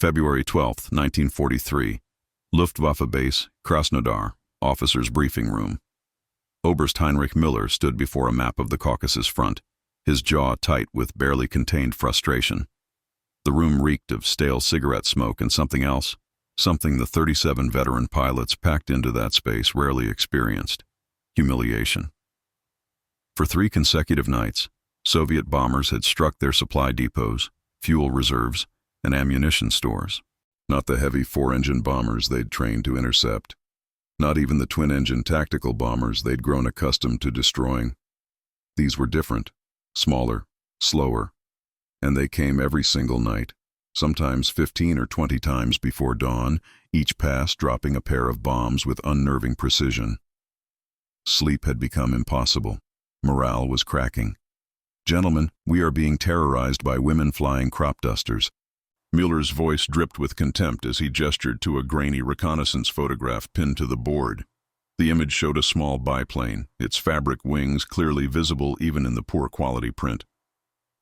February 12, 1943. Luftwaffe Base, Krasnodar, officer's briefing room. Oberst Heinrich Müller stood before a map of the Caucasus front, his jaw tight with barely contained frustration. The room reeked of stale cigarette smoke and something else, something the 37 veteran pilots packed into that space rarely experienced: humiliation. For 3 consecutive nights, Soviet bombers had struck their supply depots, fuel reserves, and ammunition stores. Not the heavy 4-engine bombers they'd trained to intercept. Not even the twin-engine tactical bombers they'd grown accustomed to destroying. These were different, smaller, slower, and they came every single night, sometimes 15 or 20 times before dawn, each pass dropping a pair of bombs with unnerving precision. Sleep had become impossible. Morale was cracking. "Gentlemen, we are being terrorized by women flying crop dusters." Müller's voice dripped with contempt as he gestured to a grainy reconnaissance photograph pinned to the board. The image showed a small biplane, its fabric wings clearly visible even in the poor quality print.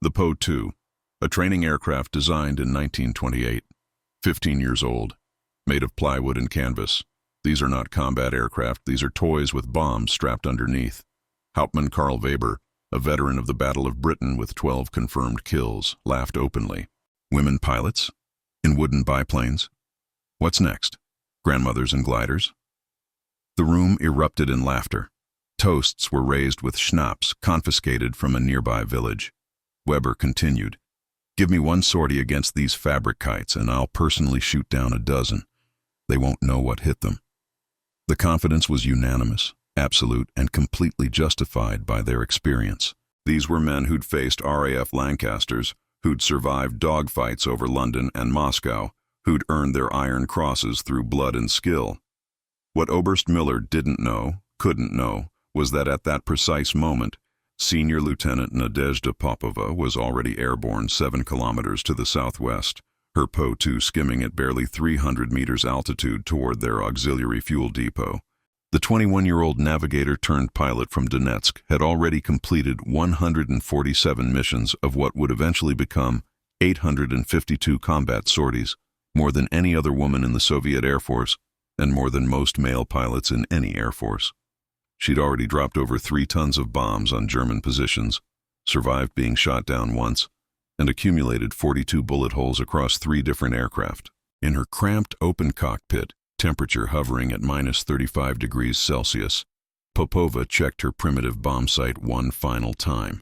The POW, a training aircraft designed in 1928, 15 years old, made of plywood and canvas. These are not combat aircraft, these are toys with bombs strapped underneath. Hauptmann Karl Weber, a veteran of the Battle of Britain with 12 confirmed kills, laughed openly. Women pilots? In wooden biplanes? What's next? Grandmothers and gliders? The room erupted in laughter. Toasts were raised with schnapps confiscated from a nearby village. Weber continued, "Give me one sortie against these fabric kites and I'll personally shoot down a dozen. They won't know what hit them." The confidence was unanimous, absolute, and completely justified by their experience. These were men who'd faced RAF Lancasters, who'd survived dogfights over London and Moscow, who'd earned their Iron Crosses through blood and skill. What Oberst Müller didn't know, couldn't know, was that at that precise moment, Senior Lieutenant Nadezhda Popova was already airborne 7 kilometers to the southwest, her POW skimming at barely 300 meters altitude toward their auxiliary fuel depot. The 21-year-old navigator-turned-pilot from Donetsk had already completed 147 missions of what would eventually become 852 combat sorties, more than any other woman in the Soviet Air Force, and more than most male pilots in any Air Force. She'd already dropped over 3 tons of bombs on German positions, survived being shot down once, and accumulated 42 bullet holes across 3 different aircraft. In her cramped open cockpit, temperature hovering at -35 degrees Celsius, Popova checked her primitive bomb sight one final time.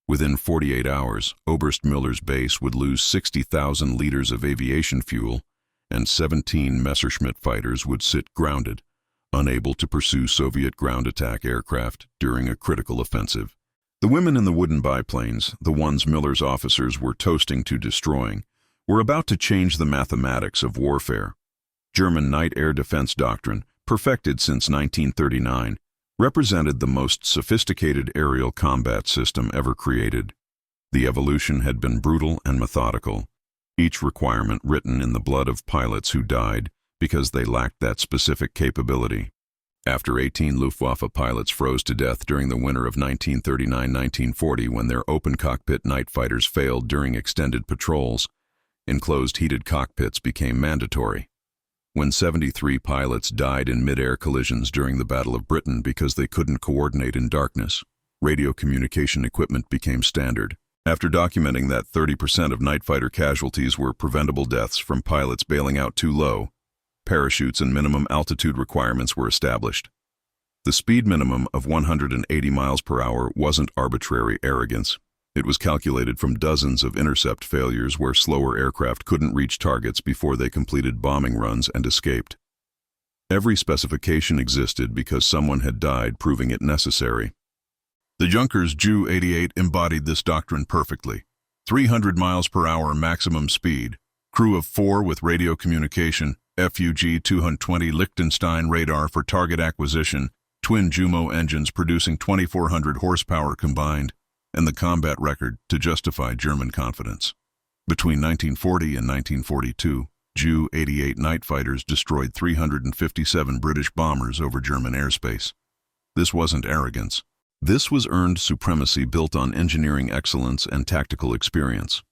Within 48 hours, Oberst Müller's base would lose 60,000 liters of aviation fuel, and 17 Messerschmitt fighters would sit grounded, unable to pursue Soviet ground attack aircraft during a critical offensive. The women in the wooden biplanes, the ones Müller's officers were toasting to destroying, were about to change the mathematics of warfare. German night air defense doctrine, perfected since 1939, represented the most sophisticated aerial combat system ever created. The evolution had been brutal and methodical, each requirement written in the blood of pilots who died because they lacked that specific capability. After 18 Luftwaffe pilots froze to death during the winter of 1939-1940 when their open cockpit night fighters failed during extended patrols, enclosed heated cockpits became mandatory. When 73 pilots died in mid-air collisions during the Battle of Britain because they couldn't coordinate in darkness, radio communication equipment became standard. After documenting that 30% of night fighter casualties were preventable deaths from pilots bailing out too low, parachutes and minimum altitude requirements were established. The speed minimum of 180 miles per hour wasn't arbitrary arrogance. It was calculated from dozens of intercept failures where slower aircraft couldn't reach targets before they completed bombing runs and escaped. Every specification existed because someone had died proving it necessary. The Junkers Ju-88 embodied this doctrine perfectly. 300 miles per hour maximum speed, crew of 4 with radio communication, FUG-220 Liechtenstein radar for target acquisition, twin Jumo engines producing 2,400 horsepower combined, and the combat record to justify German confidence. Between 1940 and 1942, Ju-88 night fighters destroyed 357 British bombers over German airspace. This wasn't arrogance. This was earned supremacy built on engineering excellence and tactical experience.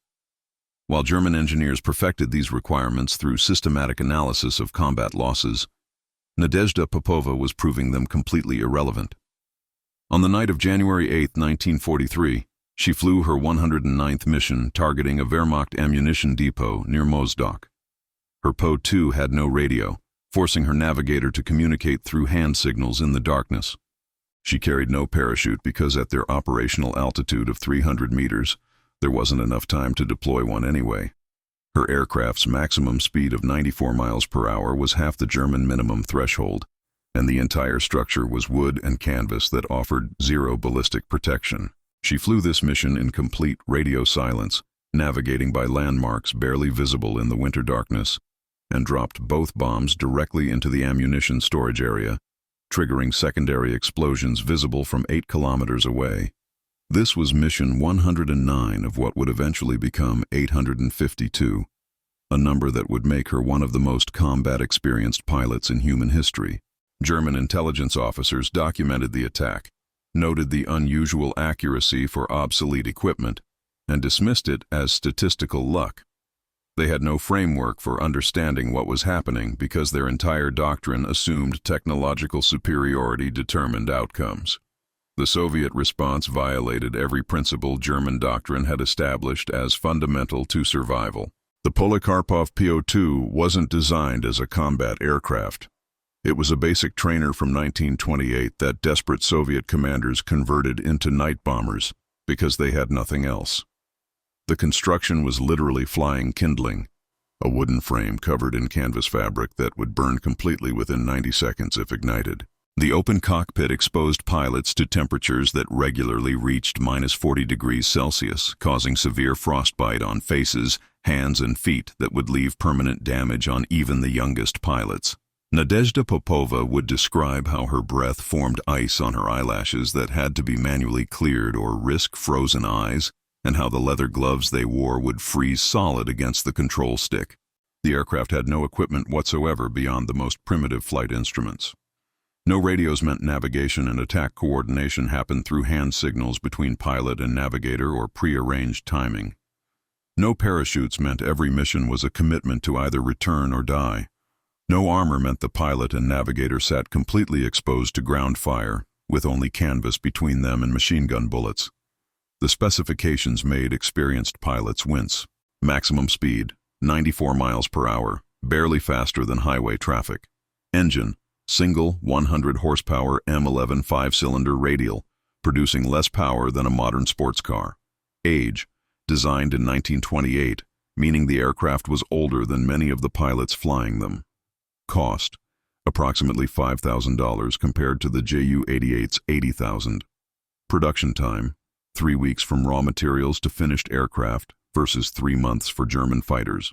While German engineers perfected these requirements through systematic analysis of combat losses, Nadezhda Popova was proving them completely irrelevant. On the night of January 8, 1943, she flew her 109th mission targeting a Wehrmacht ammunition depot near Mozdok. Her PO-2 had no radio, forcing her navigator to communicate through hand signals in the darkness. She carried no parachute because at their operational altitude of 300 meters, there wasn't enough time to deploy one anyway. Her aircraft's maximum speed of 94 miles per hour was half the German minimum threshold, and the entire structure was wood and canvas that offered zero ballistic protection. She flew this mission in complete radio silence, navigating by landmarks barely visible in the winter darkness, and dropped both bombs directly into the ammunition storage area, triggering secondary explosions visible from 8 kilometers away. This was mission 109 of what would eventually become 852, a number that would make her one of the most combat-experienced pilots in human history. German intelligence officers documented the attack, noted the unusual accuracy for obsolete equipment, and dismissed it as statistical luck. They had no framework for understanding what was happening because their entire doctrine assumed technological superiority determined outcomes. The Soviet response violated every principle German doctrine had established as fundamental to survival. The Polikarpov PO-2 wasn't designed as a combat aircraft. It was a basic trainer from 1928 that desperate Soviet commanders converted into night bombers because they had nothing else. The construction was literally flying kindling, a wooden frame covered in canvas fabric that would burn completely within 90 seconds if ignited. The open cockpit exposed pilots to temperatures that regularly reached -40 degrees Celsius, causing severe frostbite on faces, hands, and feet that would leave permanent damage on even the youngest pilots. Nadezhda Popova would describe how her breath formed ice on her eyelashes that had to be manually cleared or risk frozen eyes, and how the leather gloves they wore would freeze solid against the control stick. The aircraft had no equipment whatsoever beyond the most primitive flight instruments. No radios meant navigation and attack coordination happened through hand signals between pilot and navigator or pre-arranged timing. No parachutes meant every mission was a commitment to either return or die. No armor meant the pilot and navigator sat completely exposed to ground fire, with only canvas between them and machine gun bullets. The specifications made experienced pilots wince. Maximum speed, 94 miles per hour, barely faster than highway traffic. Engine, single 100 horsepower M11 5-cylinder radial, producing less power than a modern sports car. Age, designed in 1928, meaning the aircraft was older than many of the pilots flying them. Cost, approximately $5,000 compared to the Ju-88's $80,000. Production time, 3 weeks from raw materials to finished aircraft versus 3 months for German fighters.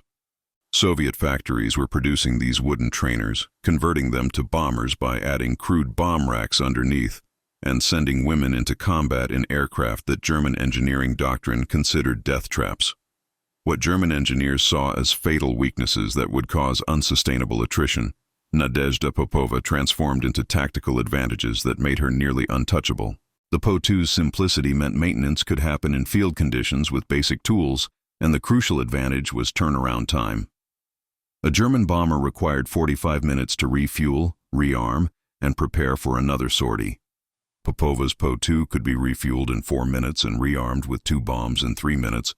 Soviet factories were producing these wooden trainers, converting them to bombers by adding crude bomb racks underneath, and sending women into combat in aircraft that German engineering doctrine considered death traps. What German engineers saw as fatal weaknesses that would cause unsustainable attrition, Nadezhda Popova transformed into tactical advantages that made her nearly untouchable. The PO-2's simplicity meant maintenance could happen in field conditions with basic tools, and the crucial advantage was turnaround time. A German bomber required 45 minutes to refuel, rearm, and prepare for another sortie. Popova's PO-2 could be refueled in 4 minutes and rearmed with 2 bombs in 3 minutes,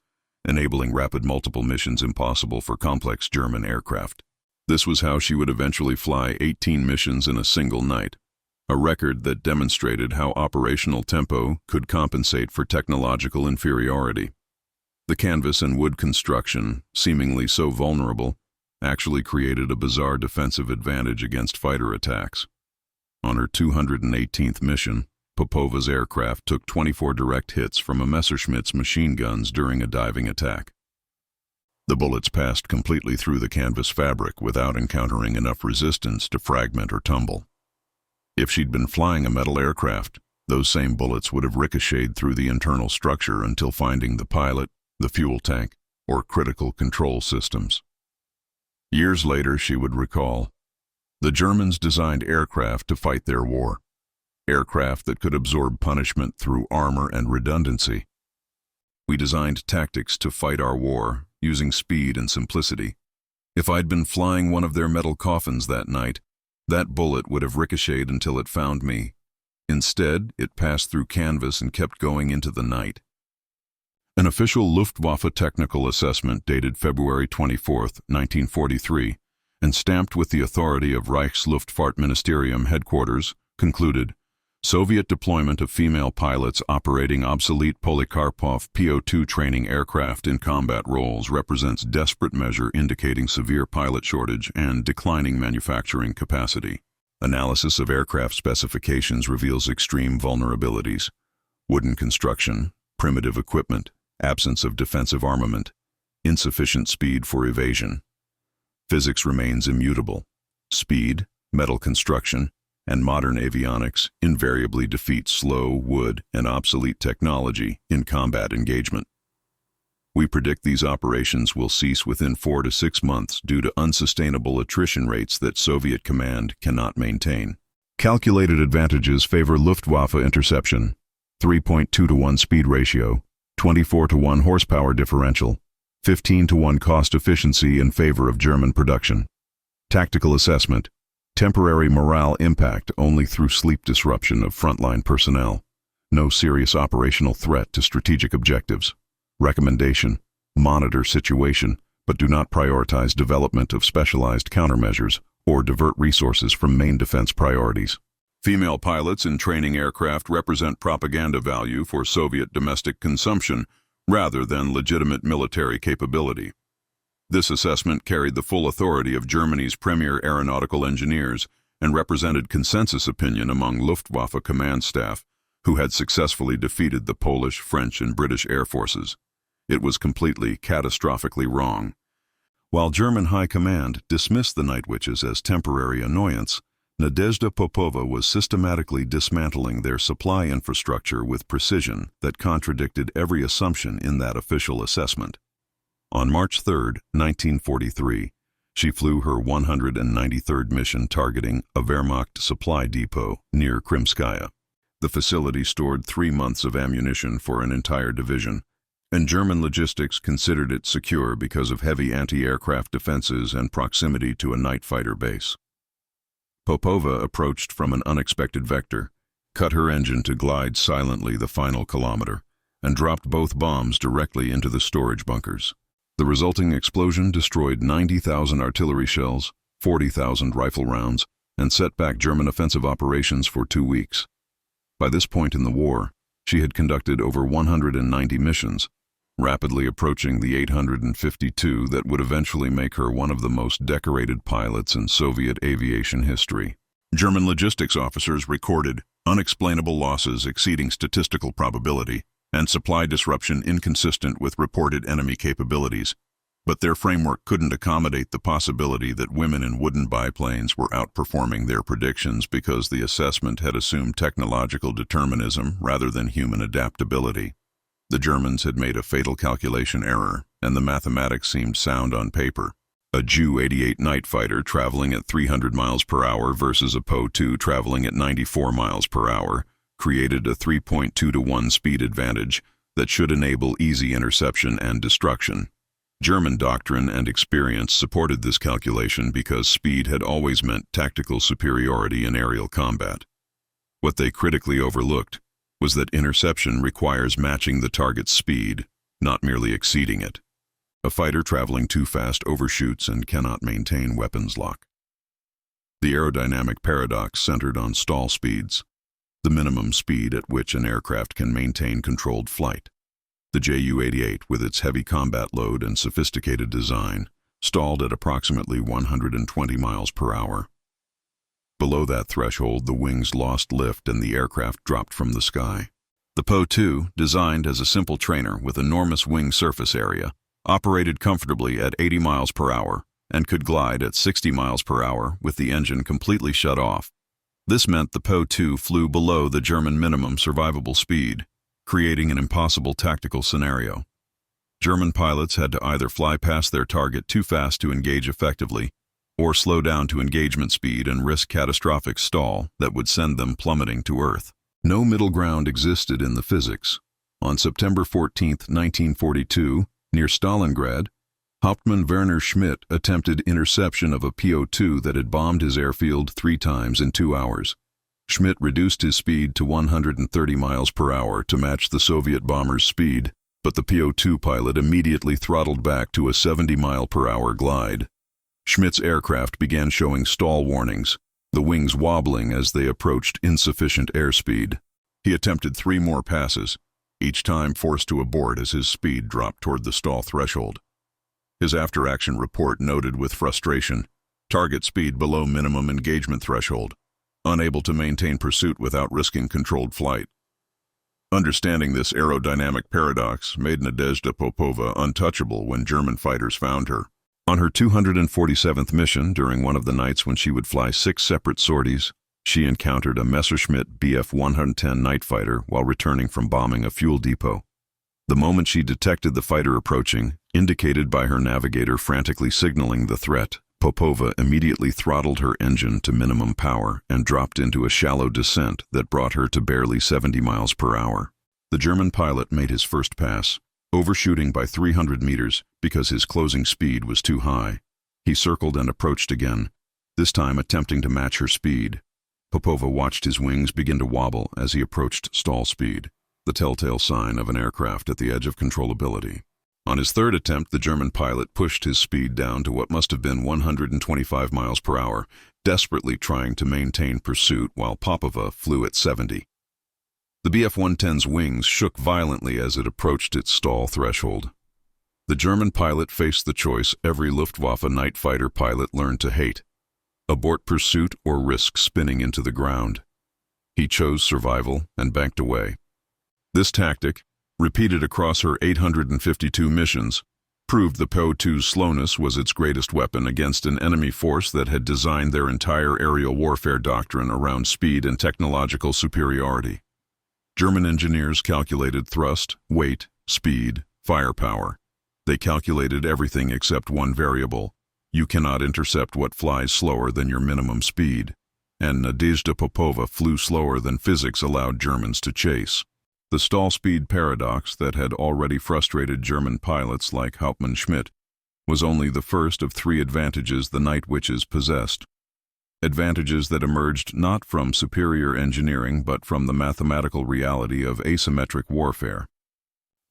enabling rapid multiple missions impossible for complex German aircraft. This was how she would eventually fly 18 missions in a single night, a record that demonstrated how operational tempo could compensate for technological inferiority. The canvas and wood construction, seemingly so vulnerable, actually created a bizarre defensive advantage against fighter attacks. On her 218th mission, Popova's aircraft took 24 direct hits from a Messerschmitt's machine guns during a diving attack. The bullets passed completely through the canvas fabric without encountering enough resistance to fragment or tumble. If she'd been flying a metal aircraft, those same bullets would have ricocheted through the internal structure until finding the pilot, the fuel tank, or critical control systems. Years later, she would recall, the Germans designed aircraft to fight their war, aircraft that could absorb punishment through armor and redundancy. We designed tactics to fight our war, using speed and simplicity. If I'd been flying one of their metal coffins that night, that bullet would have ricocheted until it found me. Instead, it passed through canvas and kept going into the night. An official Luftwaffe technical assessment dated February 24, 1943, and stamped with the authority of Reichsluftfahrtministerium headquarters, concluded, Soviet deployment of female pilots operating obsolete Polikarpov PO-2 training aircraft in combat roles represents desperate measure indicating severe pilot shortage and declining manufacturing capacity. Analysis of aircraft specifications reveals extreme vulnerabilities: wooden construction, primitive equipment, absence of defensive armament, insufficient speed for evasion. Physics remains immutable. Speed, metal construction, and modern avionics invariably defeat slow, wood, and obsolete technology in combat engagement. We predict these operations will cease within 4 to 6 months due to unsustainable attrition rates that Soviet command cannot maintain. Calculated advantages favor Luftwaffe interception: 3.2 to 1 speed ratio, 24 to 1 horsepower differential, 15 to 1 cost efficiency in favor of German production. Tactical assessment: temporary morale impact only through sleep disruption of frontline personnel. No serious operational threat to strategic objectives. Recommendation: monitor situation, but do not prioritize development of specialized countermeasures or divert resources from main defense priorities. Female pilots in training aircraft represent propaganda value for Soviet domestic consumption rather than legitimate military capability. This assessment carried the full authority of Germany's premier aeronautical engineers and represented consensus opinion among Luftwaffe command staff, who had successfully defeated the Polish, French, and British air forces. It was completely, catastrophically wrong. While German high command dismissed the night witches as temporary annoyance, Nadezhda Popova was systematically dismantling their supply infrastructure with precision that contradicted every assumption in that official assessment. On March 3, 1943, she flew her 193rd mission targeting a Wehrmacht supply depot near Krimskaya. The facility stored 3 months of ammunition for an entire division, and German logistics considered it secure because of heavy anti-aircraft defenses and proximity to a night fighter base. Popova approached from an unexpected vector, cut her engine to glide silently the final kilometer, and dropped both bombs directly into the storage bunkers. The resulting explosion destroyed 90,000 artillery shells, 40,000 rifle rounds, and set back German offensive operations for 2 weeks. By this point in the war, she had conducted over 190 missions, rapidly approaching the 852 that would eventually make her one of the most decorated pilots in Soviet aviation history. German logistics officers recorded unexplainable losses exceeding statistical probability and supply disruption inconsistent with reported enemy capabilities, but their framework couldn't accommodate the possibility that women in wooden biplanes were outperforming their predictions because the assessment had assumed technological determinism rather than human adaptability. The Germans had made a fatal calculation error, and the mathematics seemed sound on paper. A Ju-88 night fighter traveling at 300 miles per hour versus a Po-2 traveling at 94 miles per hour created a 3.2 to 1 speed advantage that should enable easy interception and destruction. German doctrine and experience supported this calculation because speed had always meant tactical superiority in aerial combat. What they critically overlooked was that interception requires matching the target's speed, not merely exceeding it. A fighter traveling too fast overshoots and cannot maintain weapons lock. The aerodynamic paradox centered on stall speeds, the minimum speed at which an aircraft can maintain controlled flight. The Ju-88, with its heavy combat load and sophisticated design, stalled at approximately 120 miles per hour. Below that threshold, the wings lost lift and the aircraft dropped from the sky. The Po-2, designed as a simple trainer with enormous wing surface area, operated comfortably at 80 miles per hour and could glide at 60 miles per hour with the engine completely shut off. This meant the Po-2 flew below the German minimum survivable speed, creating an impossible tactical scenario. German pilots had to either fly past their target too fast to engage effectively, or slow down to engagement speed and risk catastrophic stall that would send them plummeting to Earth. No middle ground existed in the physics. On September 14, 1942, near Stalingrad, Hauptmann Werner Schmidt attempted interception of a PO-2 that had bombed his airfield 3 times in 2 hours. Schmidt reduced his speed to 130 miles per hour to match the Soviet bomber's speed, but the PO-2 pilot immediately throttled back to a 70-mile-per-hour glide. Schmidt's aircraft began showing stall warnings, the wings wobbling as they approached insufficient airspeed. He attempted 3 more passes, each time forced to abort as his speed dropped toward the stall threshold. His after-action report noted with frustration, target speed below minimum engagement threshold, unable to maintain pursuit without risking controlled flight. Understanding this aerodynamic paradox made Nadezhda Popova untouchable when German fighters found her. On her 247th mission, during one of the nights when she would fly 6 separate sorties, she encountered a Messerschmitt Bf-110 night fighter while returning from bombing a fuel depot. The moment she detected the fighter approaching, indicated by her navigator frantically signaling the threat, Popova immediately throttled her engine to minimum power and dropped into a shallow descent that brought her to barely 70 miles per hour. The German pilot made his first pass, overshooting by 300 meters because his closing speed was too high. He circled and approached again, this time attempting to match her speed. Popova watched his wings begin to wobble as he approached stall speed, the telltale sign of an aircraft at the edge of controllability. On his third attempt, the German pilot pushed his speed down to what must have been 125 miles per hour, desperately trying to maintain pursuit while Popova flew at 70. The Bf-110's wings shook violently as it approached its stall threshold. The German pilot faced the choice every Luftwaffe night fighter pilot learned to hate: abort pursuit or risk spinning into the ground. He chose survival and banked away. This tactic, repeated across her 852 missions, proved the PO-2's slowness was its greatest weapon against an enemy force that had designed their entire aerial warfare doctrine around speed and technological superiority. German engineers calculated thrust, weight, speed, firepower. They calculated everything except one variable: you cannot intercept what flies slower than your minimum speed, and Nadezhda Popova flew slower than physics allowed Germans to chase. The stall speed paradox that had already frustrated German pilots like Hauptmann Schmidt was only the first of 3 advantages the Night Witches possessed. Advantages that emerged not from superior engineering but from the mathematical reality of asymmetric warfare.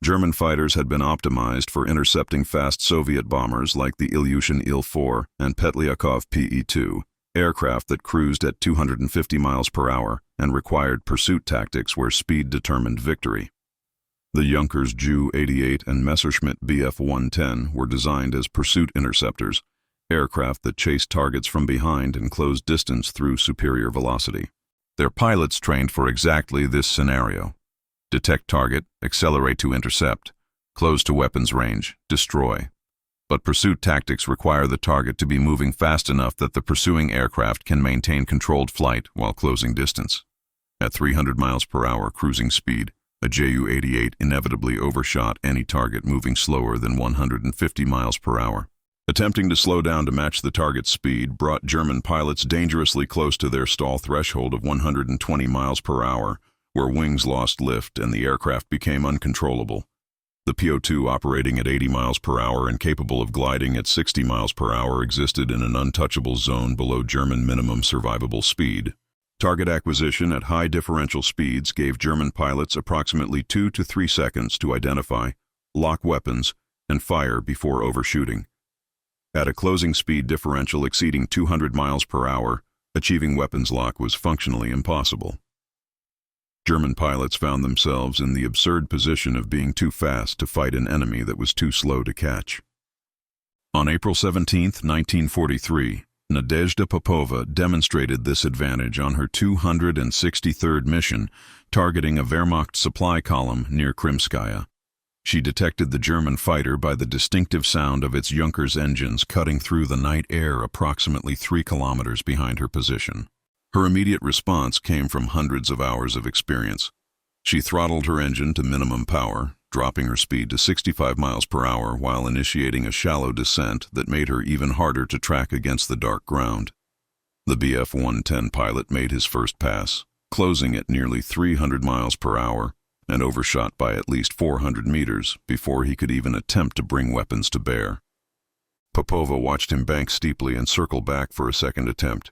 German fighters had been optimized for intercepting fast Soviet bombers like the Ilyushin Il-4 and Petlyakov Pe-2, aircraft that cruised at 250 miles per hour and required pursuit tactics where speed determined victory. The Junkers Ju-88 and Messerschmitt Bf-110 were designed as pursuit interceptors, aircraft that chased targets from behind and closed distance through superior velocity. Their pilots trained for exactly this scenario: detect target, accelerate to intercept, close to weapons range, destroy. But pursuit tactics require the target to be moving fast enough that the pursuing aircraft can maintain controlled flight while closing distance. At 300 miles per hour cruising speed, a Ju-88 inevitably overshot any target moving slower than 150 miles per hour. Attempting to slow down to match the target's speed brought German pilots dangerously close to their stall threshold of 120 miles per hour, where wings lost lift and the aircraft became uncontrollable. The PO-2, operating at 80 miles per hour and capable of gliding at 60 miles per hour, existed in an untouchable zone below German minimum survivable speed. Target acquisition at high differential speeds gave German pilots approximately 2 to 3 seconds to identify, lock weapons, and fire before overshooting. At a closing speed differential exceeding 200 miles per hour, achieving weapons lock was functionally impossible. German pilots found themselves in the absurd position of being too fast to fight an enemy that was too slow to catch. On April 17, 1943, Nadezhda Popova demonstrated this advantage on her 263rd mission, targeting a Wehrmacht supply column near Krimskaya. She detected the German fighter by the distinctive sound of its Junkers engines cutting through the night air approximately 3 kilometers behind her position. Her immediate response came from hundreds of hours of experience. She throttled her engine to minimum power, dropping her speed to 65 miles per hour while initiating a shallow descent that made her even harder to track against the dark ground. The Bf-110 pilot made his first pass, closing at nearly 300 miles per hour, and overshot by at least 400 meters before he could even attempt to bring weapons to bear. Popova watched him bank steeply and circle back for a second attempt.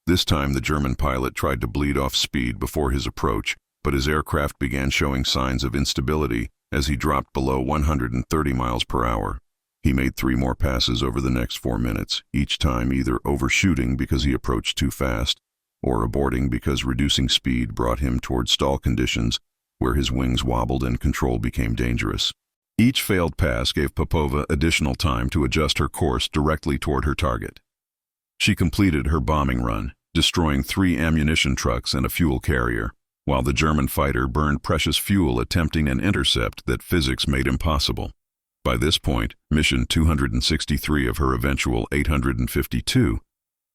This time the German pilot tried to bleed off speed before his approach, but his aircraft began showing signs of instability as he dropped below 130 miles per hour. He made 3 more passes over the next 4 minutes, each time either overshooting because he approached too fast, or aborting because reducing speed brought him toward stall conditions where his wings wobbled and control became dangerous. Each failed pass gave Popova additional time to adjust her course directly toward her target. She completed her bombing run, destroying 3 ammunition trucks and a fuel carrier, while the German fighter burned precious fuel attempting an intercept that physics made impossible. By this point, mission 263 of her eventual 852,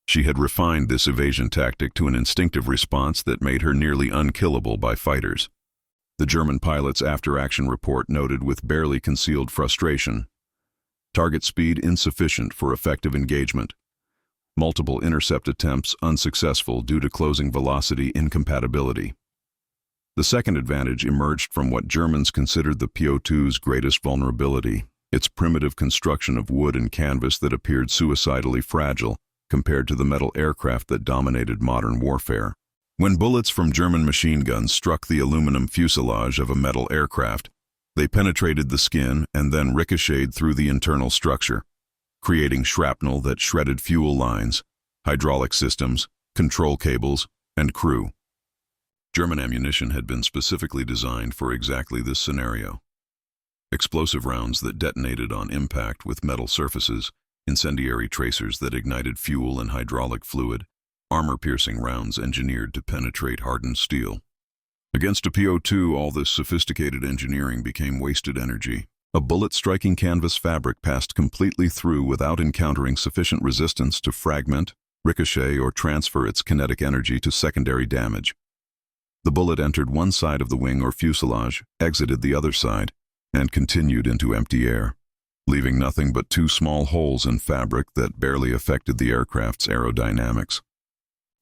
she had refined this evasion tactic to an instinctive response that made her nearly unkillable by fighters. The German pilot's after-action report noted with barely concealed frustration, target speed insufficient for effective engagement. Multiple intercept attempts unsuccessful due to closing velocity incompatibility. The second advantage emerged from what Germans considered the PO2's greatest vulnerability, its primitive construction of wood and canvas that appeared suicidally fragile compared to the metal aircraft that dominated modern warfare. When bullets from German machine guns struck the aluminum fuselage of a metal aircraft, they penetrated the skin and then ricocheted through the internal structure, creating shrapnel that shredded fuel lines, hydraulic systems, control cables, and crew. German ammunition had been specifically designed for exactly this scenario. Explosive rounds that detonated on impact with metal surfaces, incendiary tracers that ignited fuel and hydraulic fluid, armor-piercing rounds engineered to penetrate hardened steel. Against a PO2, all this sophisticated engineering became wasted energy. A bullet striking canvas fabric passed completely through without encountering sufficient resistance to fragment, ricochet, or transfer its kinetic energy to secondary damage. The bullet entered one side of the wing or fuselage, exited the other side, and continued into empty air, leaving nothing but 2 small holes in fabric that barely affected the aircraft's aerodynamics.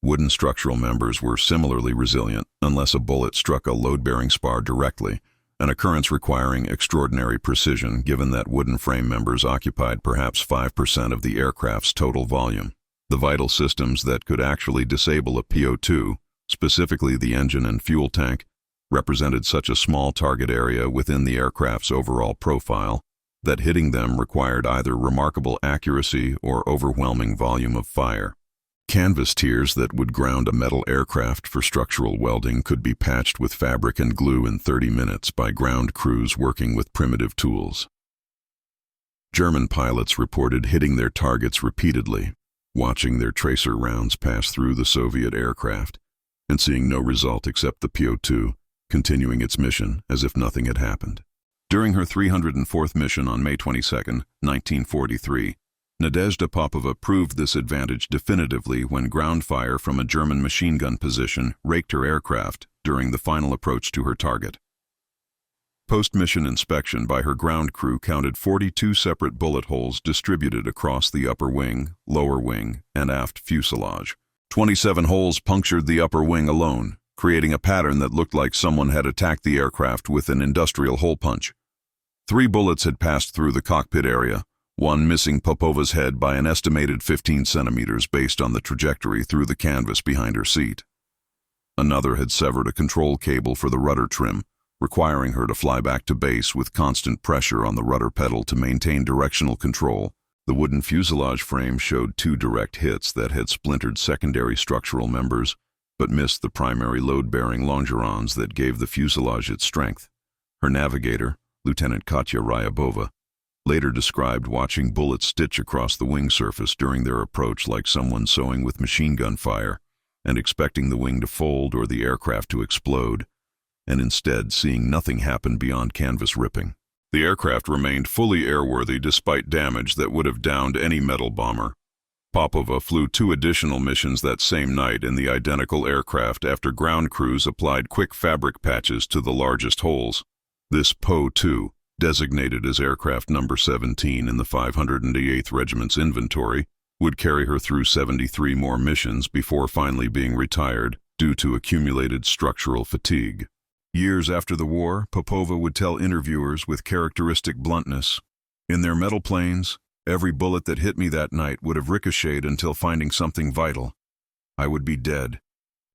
Wooden structural members were similarly resilient unless a bullet struck a load-bearing spar directly, an occurrence requiring extraordinary precision given that wooden frame members occupied perhaps 5% of the aircraft's total volume. The vital systems that could actually disable a PO2, specifically the engine and fuel tank, represented such a small target area within the aircraft's overall profile that hitting them required either remarkable accuracy or overwhelming volume of fire. Canvas tiers that would ground a metal aircraft for structural welding could be patched with fabric and glue in 30 minutes by ground crews working with primitive tools. German pilots reported hitting their targets repeatedly, watching their tracer rounds pass through the Soviet aircraft, and seeing no result except the PO2 continuing its mission as if nothing had happened. During her 304th mission on May 22, 1943, Nadezhda Popova proved this advantage definitively when ground fire from a German machine gun position raked her aircraft during the final approach to her target. Post-mission inspection by her ground crew counted 42 separate bullet holes distributed across the upper wing, lower wing, and aft fuselage. 27 holes punctured the upper wing alone, creating a pattern that looked like someone had attacked the aircraft with an industrial hole punch. 3 bullets had passed through the cockpit area, one missing Popova's head by an estimated 15 centimeters based on the trajectory through the canvas behind her seat. Another had severed a control cable for the rudder trim, requiring her to fly back to base with constant pressure on the rudder pedal to maintain directional control. The wooden fuselage frame showed 2 direct hits that had splintered secondary structural members, but missed the primary load-bearing longerons that gave the fuselage its strength. Her navigator, Lieutenant Katya Ryabova, later described watching bullets stitch across the wing surface during their approach like someone sewing with machine gun fire, and expecting the wing to fold or the aircraft to explode, and instead seeing nothing happen beyond canvas ripping. The aircraft remained fully airworthy despite damage that would have downed any metal bomber. Popova flew 2 additional missions that same night in the identical aircraft after ground crews applied quick fabric patches to the largest holes. This PO2, designated as aircraft number 17 in the 508th Regiment's inventory, would carry her through 73 more missions before finally being retired due to accumulated structural fatigue. Years after the war, Popova would tell interviewers with characteristic bluntness, "In their metal planes, every bullet that hit me that night would have ricocheted until finding something vital. I would be dead.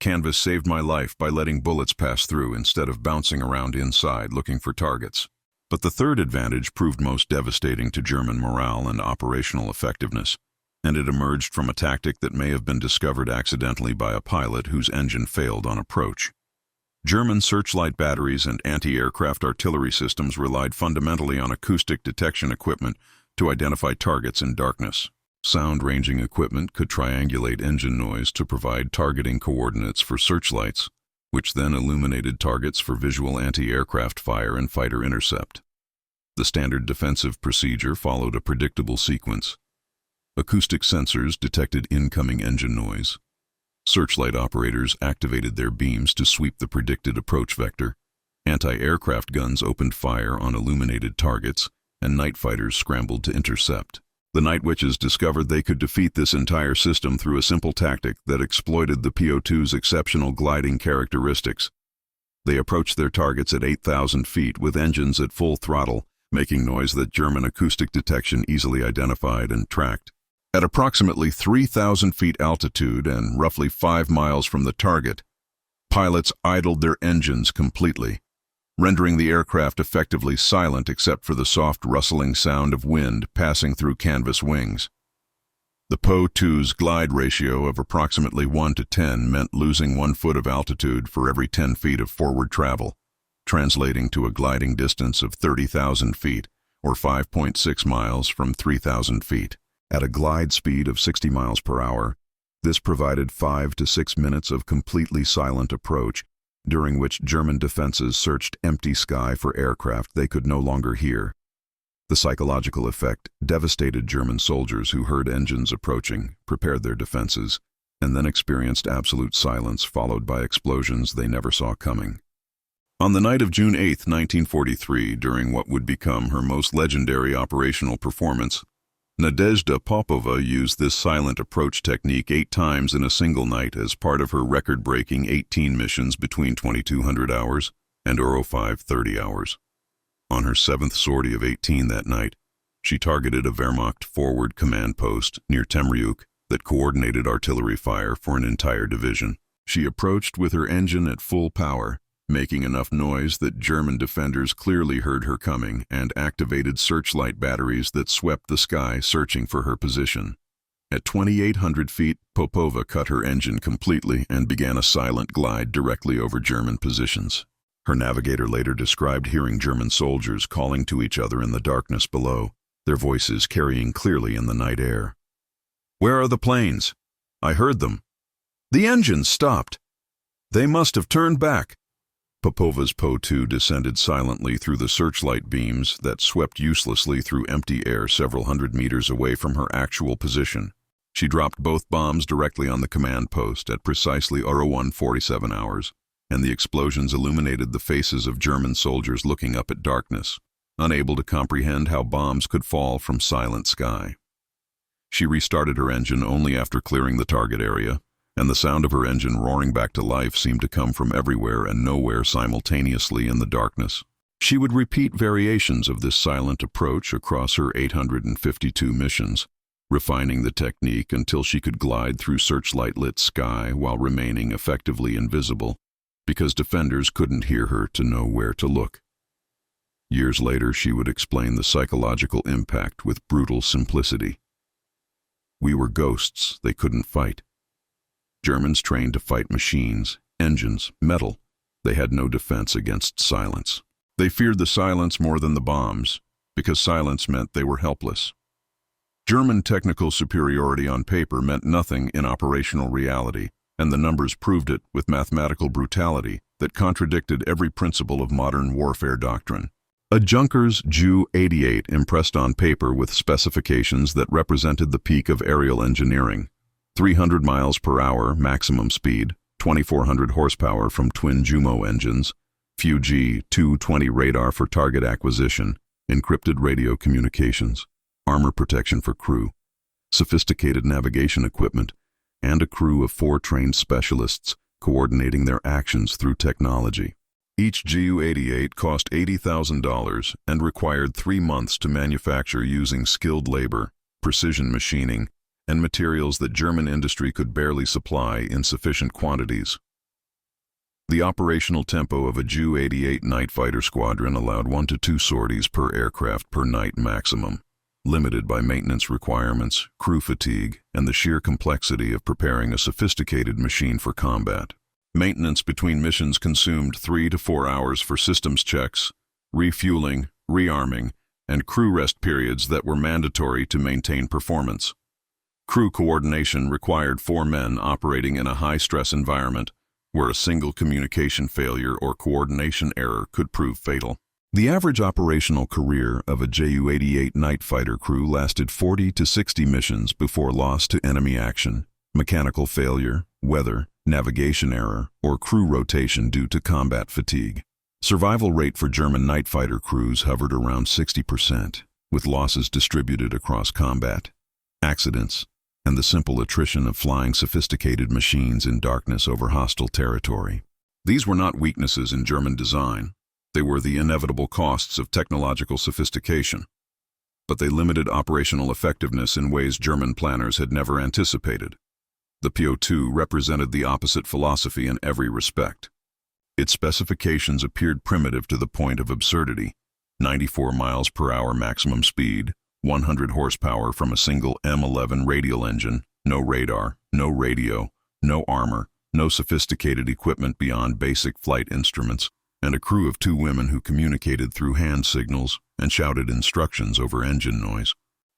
Canvas saved my life by letting bullets pass through instead of bouncing around inside looking for targets." But the third advantage proved most devastating to German morale and operational effectiveness, and it emerged from a tactic that may have been discovered accidentally by a pilot whose engine failed on approach. German searchlight batteries and anti-aircraft artillery systems relied fundamentally on acoustic detection equipment to identify targets in darkness. Sound-ranging equipment could triangulate engine noise to provide targeting coordinates for searchlights, which then illuminated targets for visual anti-aircraft fire and fighter intercept. The standard defensive procedure followed a predictable sequence. Acoustic sensors detected incoming engine noise. Searchlight operators activated their beams to sweep the predicted approach vector. Anti-aircraft guns opened fire on illuminated targets, and night fighters scrambled to intercept. The Night Witches discovered they could defeat this entire system through a simple tactic that exploited the PO2's exceptional gliding characteristics. They approached their targets at 8,000 feet with engines at full throttle, making noise that German acoustic detection easily identified and tracked. At approximately 3,000 feet altitude and roughly 5 miles from the target, pilots idled their engines completely, rendering the aircraft effectively silent except for the soft rustling sound of wind passing through canvas wings. The PO2's glide ratio of approximately 1 to 10 meant losing 1 foot of altitude for every 10 feet of forward travel, translating to a gliding distance of 30,000 feet, or 5.6 miles from 3,000 feet. At a glide speed of 60 miles per hour, this provided 5 to 6 minutes of completely silent approach, during which German defenses searched empty sky for aircraft they could no longer hear. The psychological effect devastated German soldiers who heard engines approaching, prepared their defenses, and then experienced absolute silence followed by explosions they never saw coming. On the night of June 8, 1943, during what would become her most legendary operational performance, Nadezhda Popova used this silent approach technique 8 times in a single night as part of her record-breaking 18 missions between 2200 hours and 0530 hours. On her 7th sortie of 18 that night, she targeted a Wehrmacht forward command post near Temryuk that coordinated artillery fire for an entire division. She approached with her engine at full power, making enough noise that German defenders clearly heard her coming and activated searchlight batteries that swept the sky searching for her position. At 2,800 feet, Popova cut her engine completely and began a silent glide directly over German positions. Her navigator later described hearing German soldiers calling to each other in the darkness below, their voices carrying clearly in the night air. "Where are the planes? I heard them. The engines stopped. They must have turned back." Popova's Po-2 descended silently through the searchlight beams that swept uselessly through empty air several hundred meters away from her actual position. She dropped both bombs directly on the command post at precisely 01:47 hours, and the explosions illuminated the faces of German soldiers looking up at darkness, unable to comprehend how bombs could fall from silent sky. She restarted her engine only after clearing the target area, and the sound of her engine roaring back to life seemed to come from everywhere and nowhere simultaneously in the darkness. She would repeat variations of this silent approach across her 852 missions, refining the technique until she could glide through searchlight-lit sky while remaining effectively invisible, because defenders couldn't hear her to know where to look. Years later, she would explain the psychological impact with brutal simplicity. "We were ghosts they couldn't fight. Germans trained to fight machines, engines, metal. They had no defense against silence. They feared the silence more than the bombs, because silence meant they were helpless. German technical superiority on paper meant nothing in operational reality, and the numbers proved it with mathematical brutality that contradicted every principle of modern warfare doctrine. A Junkers Ju-88 impressed on paper with specifications that represented the peak of aerial engineering. 300 miles per hour maximum speed, 2,400 horsepower from twin Jumo engines, Fuji-220 radar for target acquisition, encrypted radio communications, armor protection for crew, sophisticated navigation equipment, and a crew of 4 trained specialists coordinating their actions through technology. Each Ju-88 cost $80,000 and required 3 months to manufacture using skilled labor, precision machining, and materials that German industry could barely supply in sufficient quantities. The operational tempo of a Ju-88 night fighter squadron allowed 1 to 2 sorties per aircraft per night maximum, limited by maintenance requirements, crew fatigue, and the sheer complexity of preparing a sophisticated machine for combat. Maintenance between missions consumed 3 to 4 hours for systems checks, refueling, rearming, and crew rest periods that were mandatory to maintain performance. Crew coordination required 4 men operating in a high-stress environment where a single communication failure or coordination error could prove fatal. The average operational career of a Ju-88 night fighter crew lasted 40 to 60 missions before loss to enemy action, mechanical failure, weather, navigation error, or crew rotation due to combat fatigue. Survival rate for German night fighter crews hovered around 60%, with losses distributed across combat, accidents, and the simple attrition of flying sophisticated machines in darkness over hostile territory. These were not weaknesses in German design. They were the inevitable costs of technological sophistication. But they limited operational effectiveness in ways German planners had never anticipated. The PO-2 represented the opposite philosophy in every respect. Its specifications appeared primitive to the point of absurdity: 94 miles per hour maximum speed, 100 horsepower from a single M11 radial engine, no radar, no radio, no armor, no sophisticated equipment beyond basic flight instruments, and a crew of 2 women who communicated through hand signals and shouted instructions over engine noise.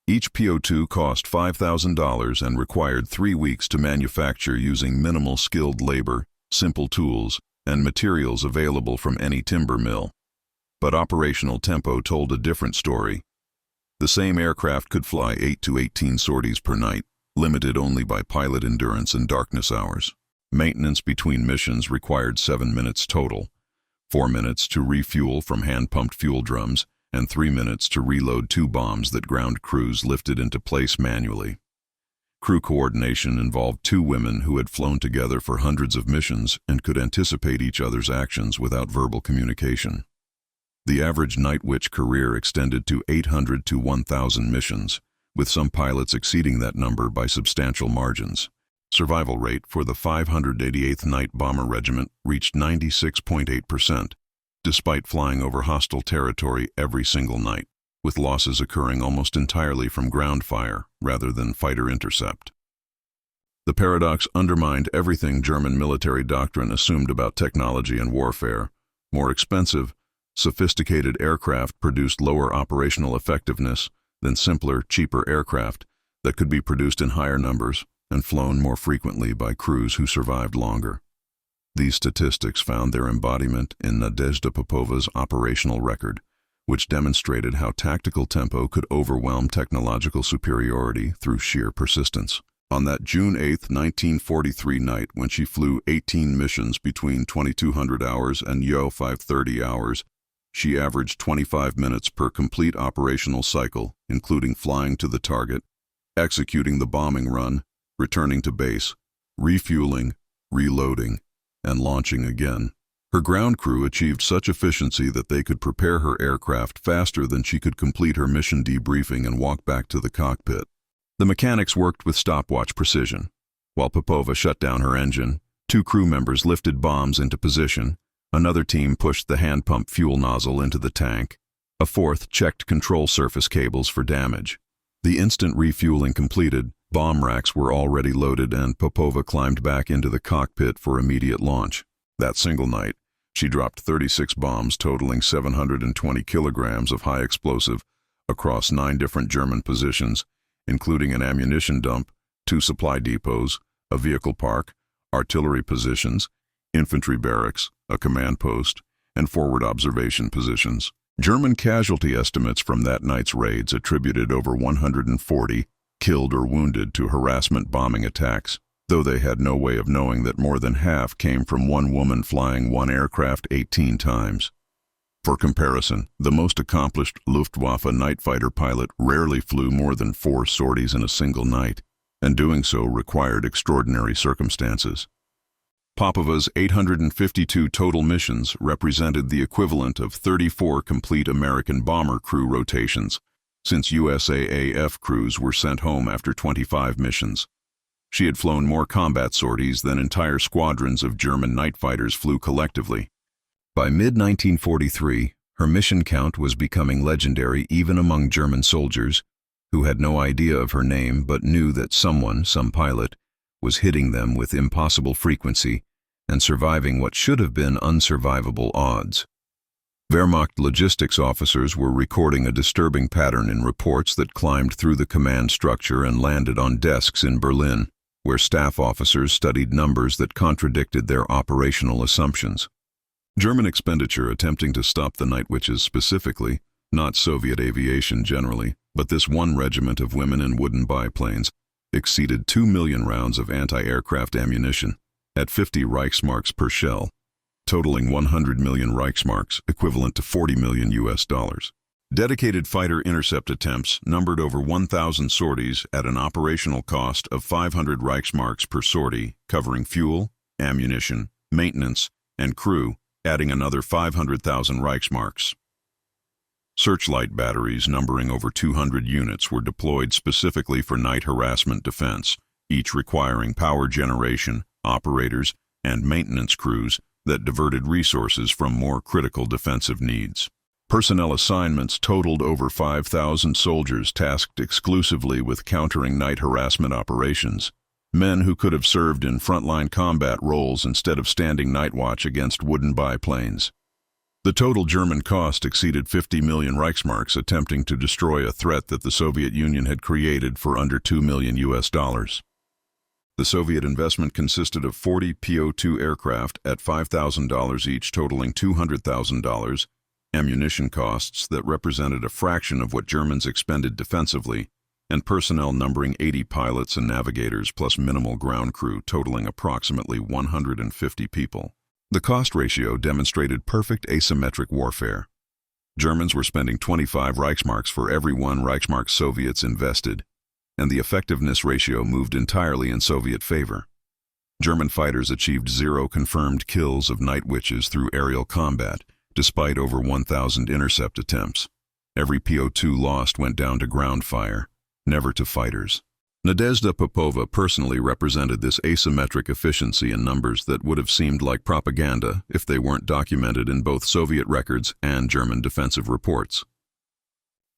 Each PO-2 cost $5,000 and required 3 weeks to manufacture using minimal skilled labor, simple tools, and materials available from any timber mill. But operational tempo told a different story. The same aircraft could fly 8 to 18 sorties per night, limited only by pilot endurance and darkness hours. Maintenance between missions required 7 minutes total, 4 minutes to refuel from hand-pumped fuel drums, and 3 minutes to reload 2 bombs that ground crews lifted into place manually. Crew coordination involved 2 women who had flown together for hundreds of missions and could anticipate each other's actions without verbal communication. The average night witch career extended to 800 to 1,000 missions, with some pilots exceeding that number by substantial margins. Survival rate for the 588th Night Bomber Regiment reached 96.8%, despite flying over hostile territory every single night, with losses occurring almost entirely from ground fire rather than fighter intercept. The paradox undermined everything German military doctrine assumed about technology and warfare. More expensive, sophisticated aircraft produced lower operational effectiveness than simpler, cheaper aircraft that could be produced in higher numbers and flown more frequently by crews who survived longer. These statistics found their embodiment in Nadezhda Popova's operational record, which demonstrated how tactical tempo could overwhelm technological superiority through sheer persistence. On that June 8, 1943 night, when she flew 18 missions between 2200 hours and 530 hours, she averaged 25 minutes per complete operational cycle, including flying to the target, executing the bombing run, returning to base, refueling, reloading, and launching again. Her ground crew achieved such efficiency that they could prepare her aircraft faster than she could complete her mission debriefing and walk back to the cockpit. The mechanics worked with stopwatch precision. While Popova shut down her engine, 2 crew members lifted bombs into position, another team pushed the hand-pump fuel nozzle into the tank, a 4th checked control surface cables for damage. The instant refueling completed, bomb racks were already loaded and Popova climbed back into the cockpit for immediate launch. That single night, she dropped 36 bombs totaling 720 kilograms of high explosive across 9 different German positions, including an ammunition dump, 2 supply depots, a vehicle park, artillery positions, infantry barracks, a command post, and forward observation positions. German casualty estimates from that night's raids attributed over 140 killed or wounded to harassment bombing attacks, though they had no way of knowing that more than half came from one woman flying one aircraft 18 times. For comparison, the most accomplished Luftwaffe night fighter pilot rarely flew more than 4 sorties in a single night, and doing so required extraordinary circumstances. Popova's 852 total missions represented the equivalent of 34 complete American bomber crew rotations, since USAAF crews were sent home after 25 missions. She had flown more combat sorties than entire squadrons of German night fighters flew collectively. By mid-1943, her mission count was becoming legendary even among German soldiers, who had no idea of her name but knew that someone, some pilot, was hitting them with impossible frequency and surviving what should have been unsurvivable odds. Wehrmacht logistics officers were recording a disturbing pattern in reports that climbed through the command structure and landed on desks in Berlin, where staff officers studied numbers that contradicted their operational assumptions. German expenditure attempting to stop the Night Witches specifically, not Soviet aviation generally, but this one regiment of women in wooden biplanes, exceeded 2 million rounds of anti-aircraft ammunition, at 50 Reichsmarks per shell, totaling 100 million Reichsmarks, equivalent to $40 million US. Dedicated fighter intercept attempts numbered over 1,000 sorties at an operational cost of 500 Reichsmarks per sortie, covering fuel, ammunition, maintenance, and crew, adding another 500,000 Reichsmarks. Searchlight batteries numbering over 200 units were deployed specifically for night harassment defense, each requiring power generation, operators, and maintenance crews that diverted resources from more critical defensive needs. Personnel assignments totaled over 5,000 soldiers tasked exclusively with countering night harassment operations, men who could have served in frontline combat roles instead of standing night watch against wooden biplanes. The total German cost exceeded 50 million Reichsmarks attempting to destroy a threat that the Soviet Union had created for under $2 million US. The Soviet investment consisted of 40 PO-2 aircraft at $5,000 each, totaling $200,000, ammunition costs that represented a fraction of what Germans expended defensively, and personnel numbering 80 pilots and navigators plus minimal ground crew totaling approximately 150 people. The cost ratio demonstrated perfect asymmetric warfare. Germans were spending 25 Reichsmarks for every 1 Reichsmark Soviets invested, and the effectiveness ratio moved entirely in Soviet favor. German fighters achieved 0 confirmed kills of Night Witches through aerial combat, despite over 1,000 intercept attempts. Every PO-2 lost went down to ground fire, never to fighters. Nadezhda Popova personally represented this asymmetric efficiency in numbers that would have seemed like propaganda if they weren't documented in both Soviet records and German defensive reports.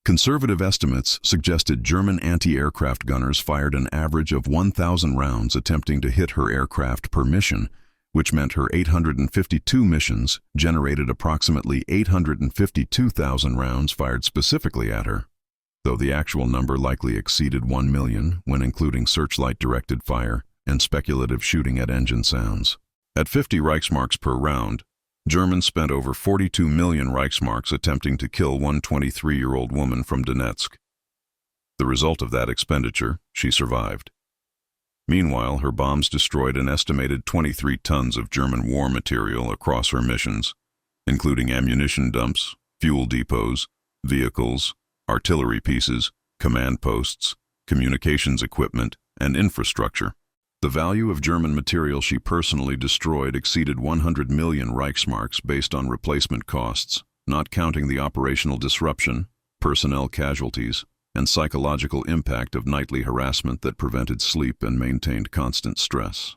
Conservative estimates suggested German anti-aircraft gunners fired an average of 1,000 rounds attempting to hit her aircraft per mission, which meant her 852 missions generated approximately 852,000 rounds fired specifically at her, though the actual number likely exceeded 1 million when including searchlight-directed fire and speculative shooting at engine sounds. At 50 Reichsmarks per round, Germans spent over 42 million Reichsmarks attempting to kill one 23-year-old woman from Donetsk. The result of that expenditure, she survived. Meanwhile, her bombs destroyed an estimated 23 tons of German war material across her missions, including ammunition dumps, fuel depots, vehicles, artillery pieces, command posts, communications equipment, and infrastructure. The value of German material she personally destroyed exceeded 100 million Reichsmarks based on replacement costs, not counting the operational disruption, personnel casualties, and psychological impact of nightly harassment that prevented sleep and maintained constant stress.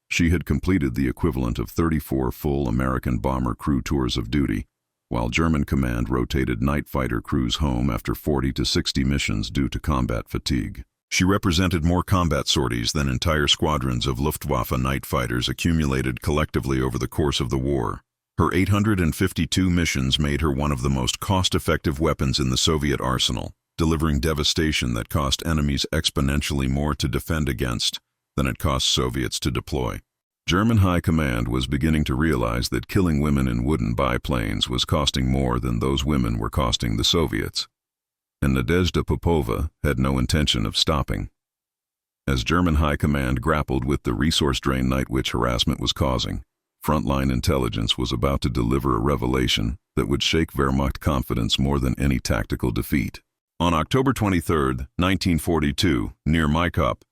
She had completed the equivalent of 34 full American bomber crew tours of duty, while German command rotated night fighter crews home after 40 to 60 missions due to combat fatigue. She represented more combat sorties than entire squadrons of Luftwaffe night fighters accumulated collectively over the course of the war. Her 852 missions made her one of the most cost-effective weapons in the Soviet arsenal, delivering devastation that cost enemies exponentially more to defend against than it cost Soviets to deploy. German high command was beginning to realize that killing women in wooden biplanes was costing more than those women were costing the Soviets, and Nadezhda Popova had no intention of stopping. As German high command grappled with the resource drain Night Witch harassment was causing, frontline intelligence was about to deliver a revelation that would shake Wehrmacht confidence more than any tactical defeat. On October 23, 1942, near Maikop,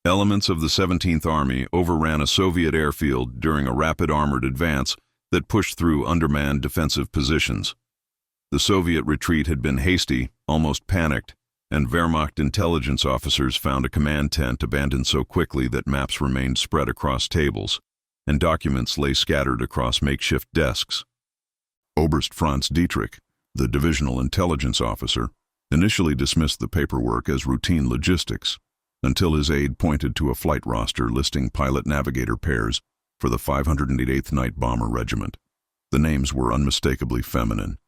Elements of the 17th Army overran a Soviet airfield during a rapid armored advance that pushed through undermanned defensive positions. The Soviet retreat had been hasty, almost panicked, and Wehrmacht intelligence officers found a command tent abandoned so quickly that maps remained spread across tables, and documents lay scattered across makeshift desks. Oberst Franz Dietrich, the divisional intelligence officer, initially dismissed the paperwork as routine logistics, until his aide pointed to a flight roster listing pilot-navigator pairs for the 588th Night Bomber Regiment. The names were unmistakably feminine: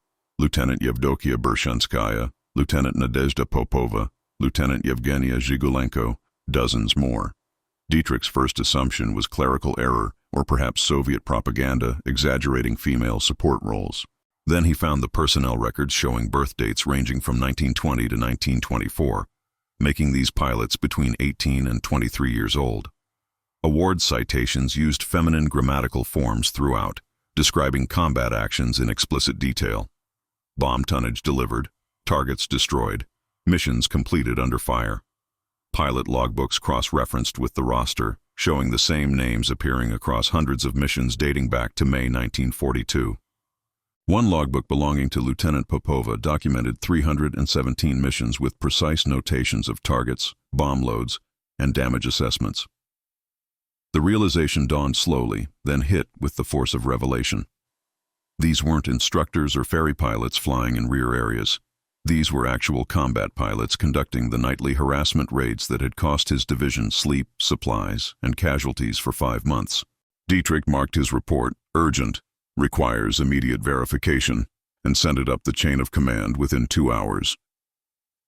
Lieutenant Yevdokia Bershanskaya, Lieutenant Nadezhda Popova, Lieutenant Yevgenia Zhigulenko, dozens more. Dietrich's first assumption was clerical error, or perhaps Soviet propaganda exaggerating female support roles. Then he found the personnel records showing birth dates ranging from 1920 to 1924, making these pilots between 18 and 23 years old. Award citations used feminine grammatical forms throughout, describing combat actions in explicit detail. Bomb tonnage delivered, targets destroyed, missions completed under fire. Pilot logbooks cross-referenced with the roster, showing the same names appearing across hundreds of missions dating back to May 1942. One logbook belonging to Lieutenant Popova documented 317 missions with precise notations of targets, bomb loads, and damage assessments. The realization dawned slowly, then hit with the force of revelation. These weren't instructors or ferry pilots flying in rear areas. These were actual combat pilots conducting the nightly harassment raids that had cost his division sleep, supplies, and casualties for 5 months. Dietrich marked his report urgent, requires immediate verification, and sent it up the chain of command within 2 hours.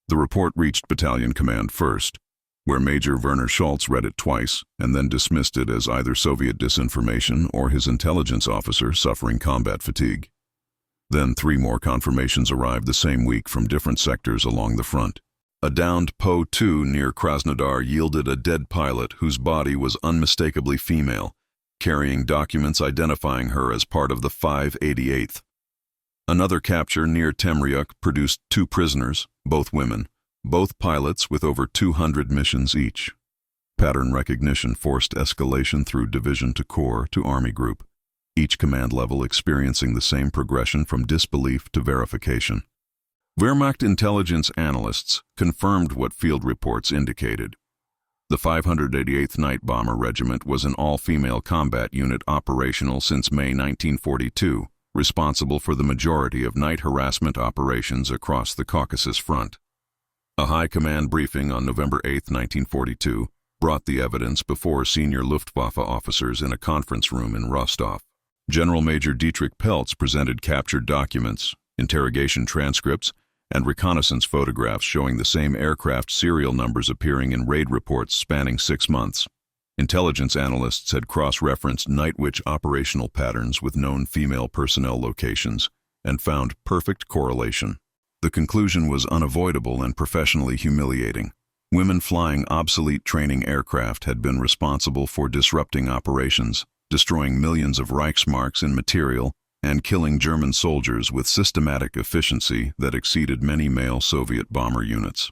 The report reached battalion command first, where Major Werner Schultz read it twice and then dismissed it as either Soviet disinformation or his intelligence officer suffering combat fatigue. Then 3 more confirmations arrived the same week from different sectors along the front. A downed PO-2 near Krasnodar yielded a dead pilot whose body was unmistakably female, carrying documents identifying her as part of the 588th. Another capture near Temryuk produced 2 prisoners, both women, both pilots with over 200 missions each. Pattern recognition forced escalation through division to corps to army group, each command level experiencing the same progression from disbelief to verification. Wehrmacht intelligence analysts confirmed what field reports indicated. The 588th Night Bomber Regiment was an all-female combat unit operational since May 1942, responsible for the majority of night harassment operations across the Caucasus Front. A high command briefing on November 8, 1942, brought the evidence before senior Luftwaffe officers in a conference room in Rostov. General Major Dietrich Peltz presented captured documents, interrogation transcripts, and reconnaissance photographs showing the same aircraft serial numbers appearing in raid reports spanning 6 months. Intelligence analysts had cross-referenced Night Witch operational patterns with known female personnel locations and found perfect correlation. The conclusion was unavoidable and professionally humiliating. Women flying obsolete training aircraft had been responsible for disrupting operations, destroying millions of Reichsmarks in material, and killing German soldiers with systematic efficiency that exceeded many male Soviet bomber units.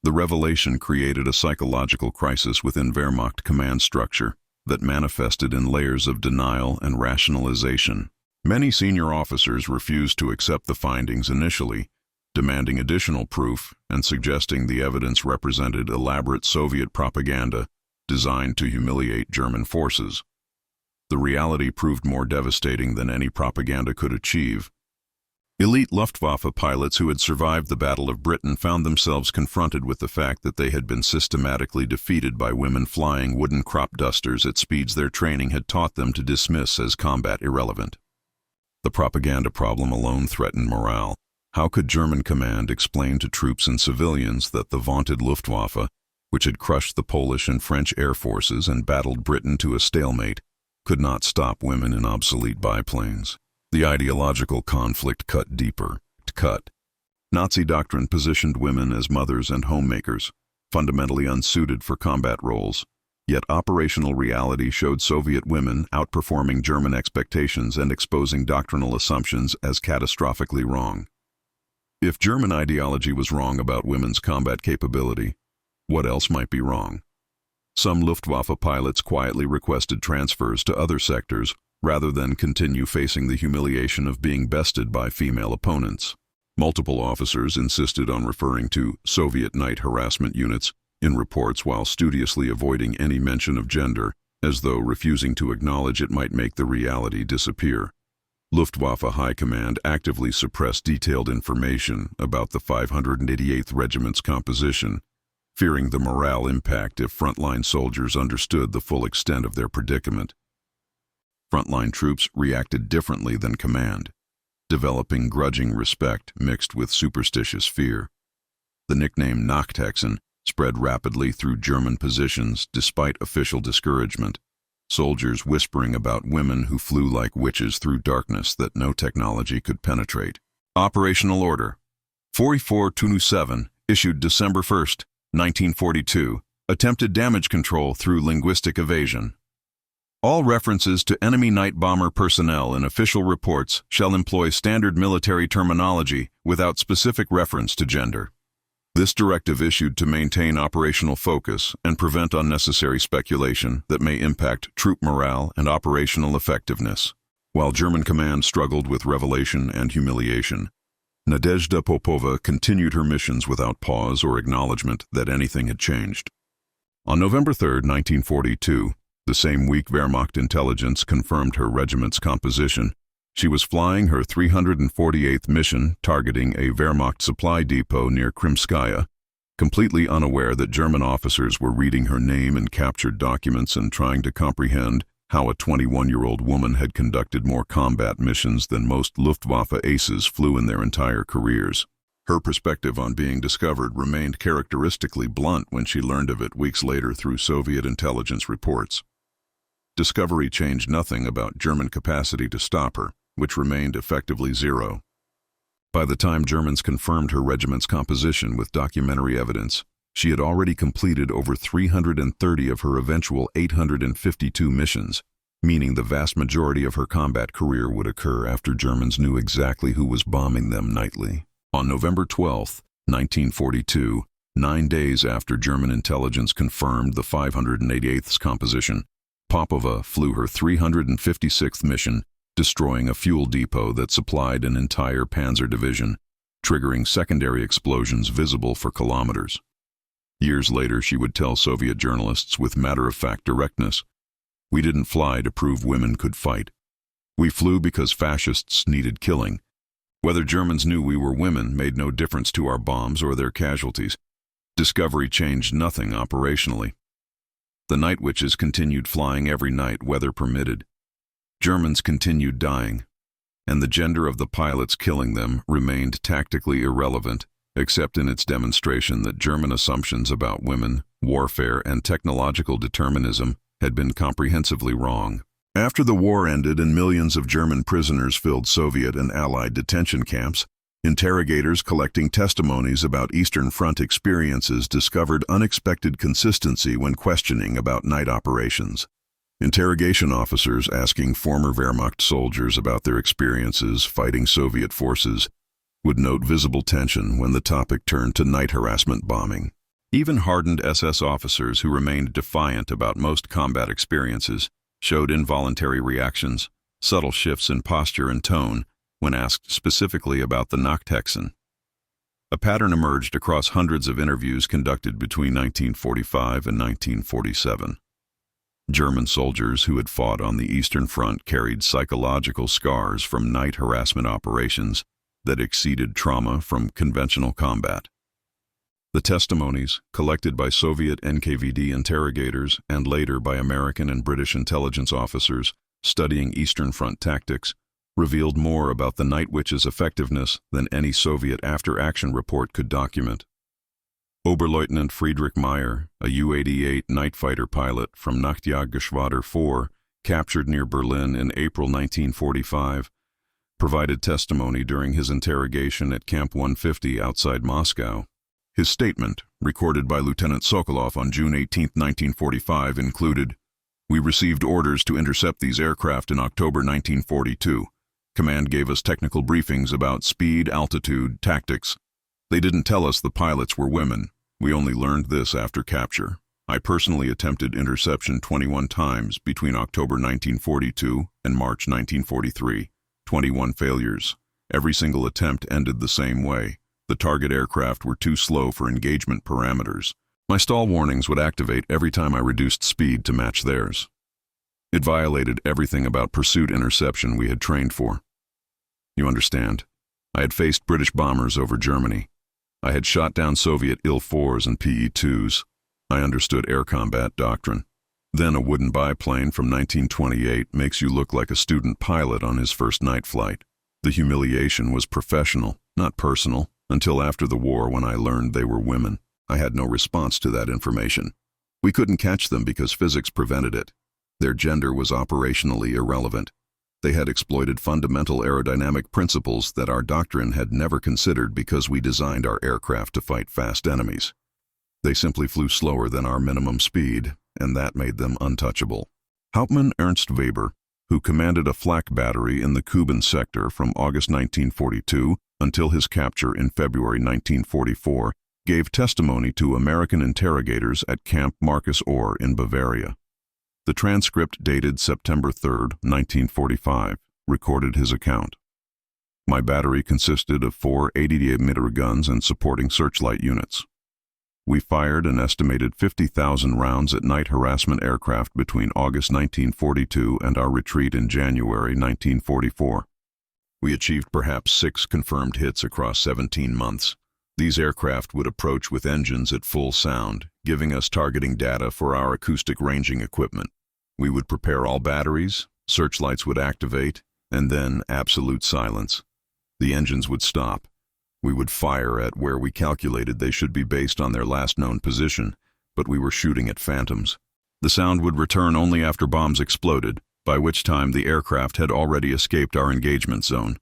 The revelation created a psychological crisis within Wehrmacht command structure that manifested in layers of denial and rationalization. Many senior officers refused to accept the findings initially, demanding additional proof and suggesting the evidence represented elaborate Soviet propaganda designed to humiliate German forces. The reality proved more devastating than any propaganda could achieve. Elite Luftwaffe pilots who had survived the Battle of Britain found themselves confronted with the fact that they had been systematically defeated by women flying wooden crop dusters at speeds their training had taught them to dismiss as combat irrelevant. The propaganda problem alone threatened morale. How could German command explain to troops and civilians that the vaunted Luftwaffe, which had crushed the Polish and French air forces and battled Britain to a stalemate, could not stop women in obsolete biplanes? The ideological conflict cut deeper. Nazi doctrine positioned women as mothers and homemakers, fundamentally unsuited for combat roles, yet operational reality showed Soviet women outperforming German expectations and exposing doctrinal assumptions as catastrophically wrong. If German ideology was wrong about women's combat capability, what else might be wrong? Some Luftwaffe pilots quietly requested transfers to other sectors rather than continue facing the humiliation of being bested by female opponents. Multiple officers insisted on referring to Soviet night harassment units in reports while studiously avoiding any mention of gender, as though refusing to acknowledge it might make the reality disappear. Luftwaffe High Command actively suppressed detailed information about the 588th Regiment's composition, fearing the morale impact if frontline soldiers understood the full extent of their predicament. Frontline troops reacted differently than command, developing grudging respect mixed with superstitious fear. The nickname Nachthexen spread rapidly through German positions despite official discouragement, soldiers whispering about women who flew like witches through darkness that no technology could penetrate. Operational Order 44227, issued December 1, 1942, attempted damage control through linguistic evasion. All references to enemy night bomber personnel in official reports shall employ standard military terminology without specific reference to gender. This directive issued to maintain operational focus and prevent unnecessary speculation that may impact troop morale and operational effectiveness. While German command struggled with revelation and humiliation, Nadezhda Popova continued her missions without pause or acknowledgement that anything had changed. On November 3, 1942, the same week Wehrmacht intelligence confirmed her regiment's composition. She was flying her 348th mission targeting a Wehrmacht supply depot near Krimskaya, completely unaware that German officers were reading her name in captured documents and trying to comprehend how a 21-year-old woman had conducted more combat missions than most Luftwaffe aces flew in their entire careers. Her perspective on being discovered remained characteristically blunt when she learned of it weeks later through Soviet intelligence reports. Discovery changed nothing about German capacity to stop her, which remained effectively zero. By the time Germans confirmed her regiment's composition with documentary evidence, she had already completed over 330 of her eventual 852 missions, meaning the vast majority of her combat career would occur after Germans knew exactly who was bombing them nightly. On November 12, 1942, 9 days after German intelligence confirmed the 588th's composition, Popova flew her 356th mission, destroying a fuel depot that supplied an entire panzer division, triggering secondary explosions visible for kilometers. Years later, she would tell Soviet journalists with matter-of-fact directness, "We didn't fly to prove women could fight. We flew because fascists needed killing. Whether Germans knew we were women made no difference to our bombs or their casualties. Discovery changed nothing operationally. The Night Witches continued flying every night, weather permitted. Germans continued dying, and the gender of the pilots killing them remained tactically irrelevant, except in its demonstration that German assumptions about women, warfare, and technological determinism had been comprehensively wrong." After the war ended and millions of German prisoners filled Soviet and Allied detention camps, interrogators collecting testimonies about Eastern Front experiences discovered unexpected consistency when questioning about night operations. Interrogation officers asking former Wehrmacht soldiers about their experiences fighting Soviet forces would note visible tension when the topic turned to night harassment bombing. Even hardened SS officers who remained defiant about most combat experiences showed involuntary reactions, subtle shifts in posture and tone, when asked specifically about the Nachthexen. A pattern emerged across hundreds of interviews conducted between 1945 and 1947. German soldiers who had fought on the Eastern Front carried psychological scars from night harassment operations that exceeded trauma from conventional combat. The testimonies, collected by Soviet NKVD interrogators and later by American and British intelligence officers studying Eastern Front tactics, revealed more about the Night Witches' effectiveness than any Soviet after-action report could document. Oberleutnant Friedrich Meyer, a U-88 night fighter pilot from Nachtjagdgeschwader 4, captured near Berlin in April 1945, provided testimony during his interrogation at Camp 150 outside Moscow. His statement, recorded by Lieutenant Sokolov on June 18, 1945, included, "We received orders to intercept these aircraft in October 1942. Command gave us technical briefings about speed, altitude, tactics. They didn't tell us the pilots were women. We only learned this after capture." I personally attempted interception 21 times between October 1942 and March 1943. 21 failures. Every single attempt ended the same way. The target aircraft were too slow for engagement parameters. My stall warnings would activate every time I reduced speed to match theirs. It violated everything about pursuit interception we had trained for. You understand? I had faced British bombers over Germany. I had shot down Soviet IL-4s and PE-2s. I understood air combat doctrine. Then a wooden biplane from 1928 makes you look like a student pilot on his first night flight. The humiliation was professional, not personal, until after the war when I learned they were women. I had no response to that information. We couldn't catch them because physics prevented it. Their gender was operationally irrelevant. They had exploited fundamental aerodynamic principles that our doctrine had never considered because we designed our aircraft to fight fast enemies. They simply flew slower than our minimum speed, and that made them untouchable. Hauptmann Ernst Weber, who commanded a flak battery in the Kuban sector from August 1942 until his capture in February 1944, gave testimony to American interrogators at Camp Marcus Ohr in Bavaria. The transcript dated September 3, 1945, recorded his account. My battery consisted of 4 80mm guns and supporting searchlight units. We fired an estimated 50,000 rounds at night harassment aircraft between August 1942 and our retreat in January 1944. We achieved perhaps 6 confirmed hits across 17 months. These aircraft would approach with engines at full sound, giving us targeting data for our acoustic ranging equipment. We would prepare all batteries, searchlights would activate, and then absolute silence. The engines would stop. We would fire at where we calculated they should be based on their last known position, but we were shooting at phantoms. The sound would return only after bombs exploded, by which time the aircraft had already escaped our engagement zone.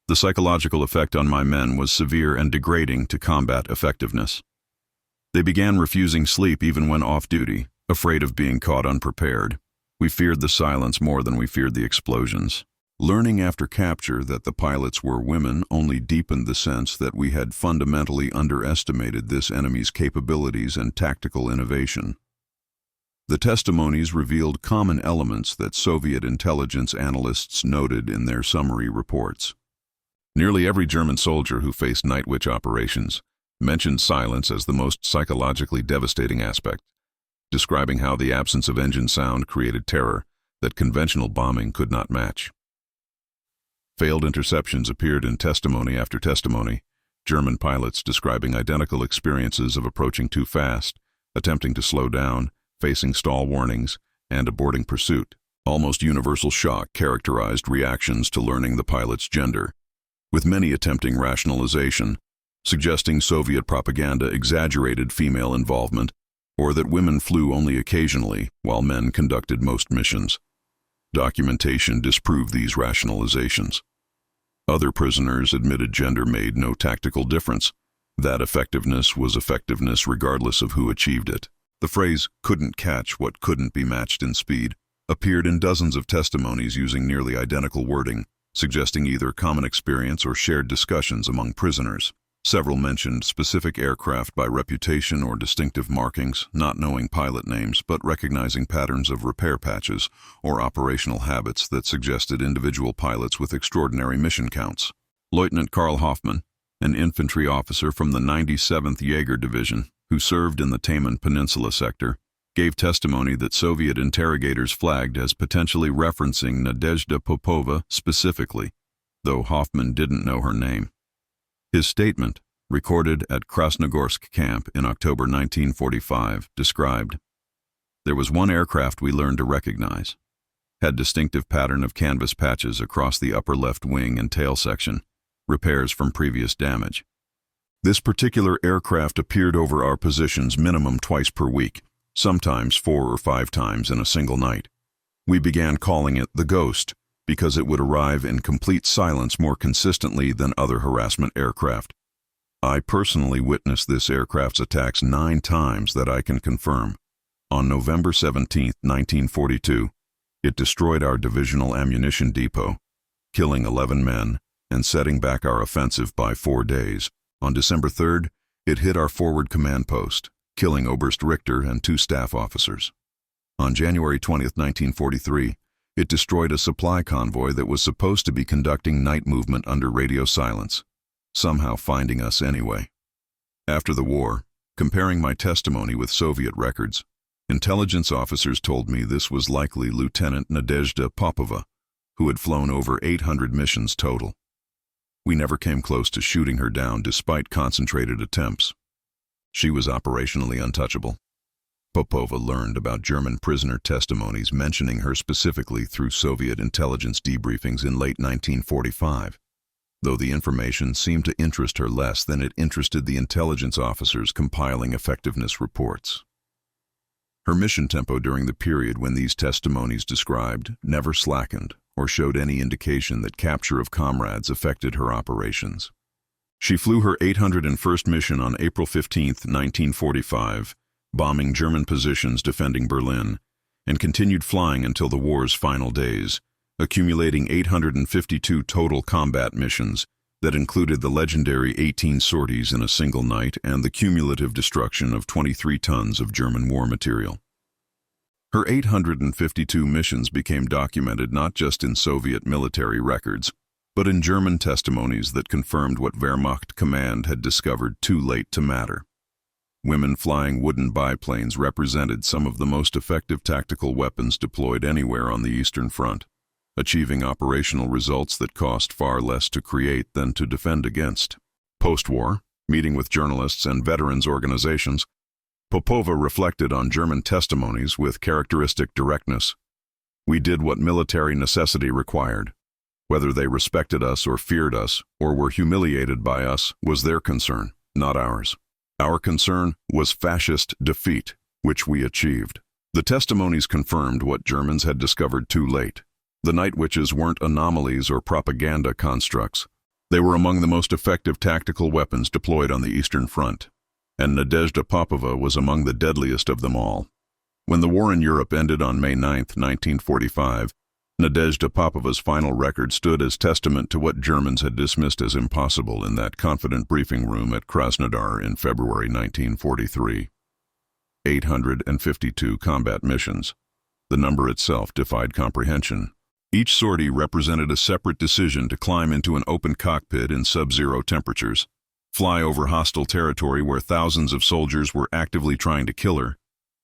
The psychological effect on my men was severe and degrading to combat effectiveness. They began refusing sleep even when off duty, afraid of being caught unprepared. We feared the silence more than we feared the explosions. Learning after capture that the pilots were women only deepened the sense that we had fundamentally underestimated this enemy's capabilities and tactical innovation. The testimonies revealed common elements that Soviet intelligence analysts noted in their summary reports. Nearly every German soldier who faced night witch operations mentioned silence as the most psychologically devastating aspect, describing how the absence of engine sound created terror that conventional bombing could not match. Failed interceptions appeared in testimony after testimony, German pilots describing identical experiences of approaching too fast, attempting to slow down, facing stall warnings, and aborting pursuit. Almost universal shock characterized reactions to learning the pilot's gender, with many attempting rationalization, suggesting Soviet propaganda exaggerated female involvement, or that women flew only occasionally while men conducted most missions. Documentation disproved these rationalizations. Other prisoners admitted gender made no tactical difference, that effectiveness was effectiveness regardless of who achieved it. The phrase, "couldn't catch what couldn't be matched in speed," appeared in dozens of testimonies using nearly identical wording, suggesting either common experience or shared discussions among prisoners. Several mentioned specific aircraft by reputation or distinctive markings, not knowing pilot names but recognizing patterns of repair patches or operational habits that suggested individual pilots with extraordinary mission counts. Lieutenant Karl Hoffmann, an infantry officer from the 97th Jaeger Division, who served in the Taman Peninsula sector, gave testimony that Soviet interrogators flagged as potentially referencing Nadezhda Popova specifically, though Hoffmann didn't know her name. His statement, recorded at Krasnogorsk Camp in October 1945, described, "There was one aircraft we learned to recognize. Had distinctive pattern of canvas patches across the upper left wing and tail section, repairs from previous damage. This particular aircraft appeared over our positions minimum twice per week, sometimes 4 or 5 times in a single night. We began calling it the Ghost because it would arrive in complete silence more consistently than other harassment aircraft. I personally witnessed this aircraft's attacks 9 times that I can confirm. On November 17, 1942, it destroyed our divisional ammunition depot, killing 11 men and setting back our offensive by 4 days. On December 3rd, it hit our forward command post, killing Oberst Richter and 2 staff officers. On January 20, 1943, it destroyed a supply convoy that was supposed to be conducting night movement under radio silence, somehow finding us anyway. After the war, comparing my testimony with Soviet records, intelligence officers told me this was likely Lieutenant Nadezhda Popova, who had flown over 800 missions total. We never came close to shooting her down despite concentrated attempts. She was operationally untouchable. Popova learned about German prisoner testimonies mentioning her specifically through Soviet intelligence debriefings in late 1945, though the information seemed to interest her less than it interested the intelligence officers compiling effectiveness reports. Her mission tempo during the period when these testimonies described never slackened or showed any indication that capture of comrades affected her operations. She flew her 801st mission on April 15, 1945, bombing German positions defending Berlin, and continued flying until the war's final days, accumulating 852 total combat missions that included the legendary 18 sorties in a single night and the cumulative destruction of 23 tons of German war material. Her 852 missions became documented not just in Soviet military records, but in German testimonies that confirmed what Wehrmacht command had discovered too late to matter. Women flying wooden biplanes represented some of the most effective tactical weapons deployed anywhere on the Eastern Front, achieving operational results that cost far less to create than to defend against. Post-war, meeting with journalists and veterans organizations, Popova reflected on German testimonies with characteristic directness. We did what military necessity required. Whether they respected us or feared us or were humiliated by us was their concern, not ours. Our concern was fascist defeat, which we achieved. The testimonies confirmed what Germans had discovered too late. The night witches weren't anomalies or propaganda constructs. They were among the most effective tactical weapons deployed on the Eastern Front, and Nadezhda Popova was among the deadliest of them all. When the war in Europe ended on May 9, 1945, Nadezhda Popova's final record stood as testament to what Germans had dismissed as impossible in that confident briefing room at Krasnodar in February 1943. 852 combat missions. The number itself defied comprehension. Each sortie represented a separate decision to climb into an open cockpit in sub-zero temperatures, fly over hostile territory where thousands of soldiers were actively trying to kill her,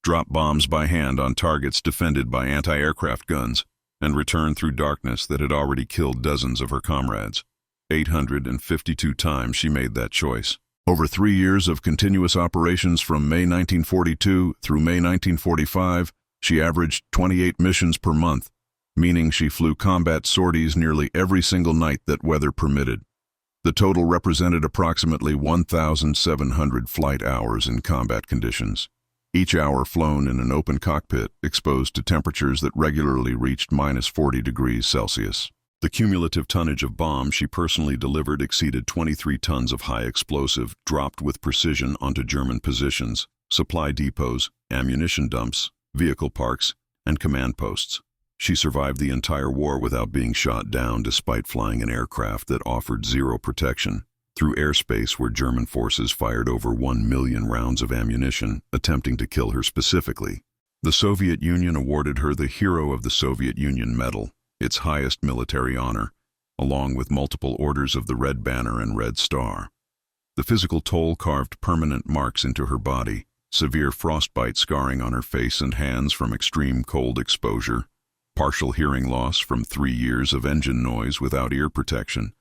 drop bombs by hand on targets defended by anti-aircraft guns, and return through darkness that had already killed dozens of her comrades. 852 times she made that choice. Over 3 years of continuous operations from May 1942 through May 1945, she averaged 28 missions per month, meaning she flew combat sorties nearly every single night that weather permitted. The total represented approximately 1,700 flight hours in combat conditions, each hour flown in an open cockpit exposed to temperatures that regularly reached -40 degrees Celsius. The cumulative tonnage of bombs she personally delivered exceeded 23 tons of high explosive dropped with precision onto German positions, supply depots, ammunition dumps, vehicle parks, and command posts. She survived the entire war without being shot down despite flying an aircraft that offered zero protection, through airspace where German forces fired over 1 million rounds of ammunition, attempting to kill her specifically. The Soviet Union awarded her the Hero of the Soviet Union Medal, its highest military honor, along with multiple orders of the Red Banner and Red Star. The physical toll carved permanent marks into her body, severe frostbite scarring on her face and hands from extreme cold exposure, partial hearing loss from 3 years of engine noise without ear protection,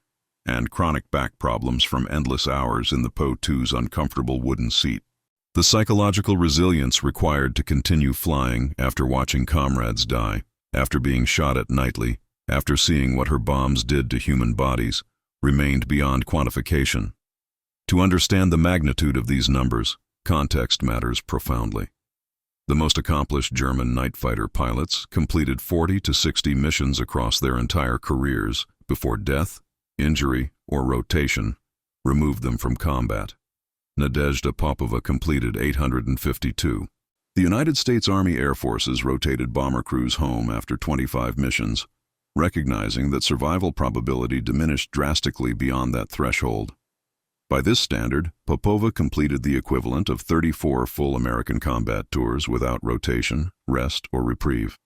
and chronic back problems from endless hours in the POWs' uncomfortable wooden seat. The psychological resilience required to continue flying after watching comrades die, after being shot at nightly, after seeing what her bombs did to human bodies, remained beyond quantification. To understand the magnitude of these numbers, context matters profoundly. The most accomplished German night fighter pilots completed 40 to 60 missions across their entire careers before death, injury, or rotation removed them from combat. Nadezhda Popova completed 852. The United States Army Air Forces rotated bomber crews home after 25 missions, recognizing that survival probability diminished drastically beyond that threshold. By this standard, Popova completed the equivalent of 34 full American combat tours without rotation, rest, or reprieve.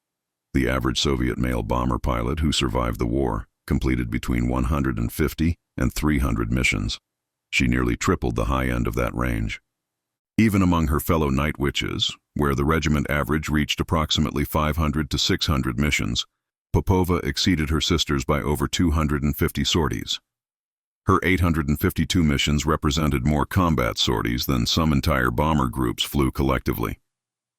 The average Soviet male bomber pilot who survived the war completed between 150 and 300 missions. She nearly tripled the high end of that range. Even among her fellow night witches, where the regiment average reached approximately 500 to 600 missions, Popova exceeded her sisters by over 250 sorties. Her 852 missions represented more combat sorties than some entire bomber groups flew collectively.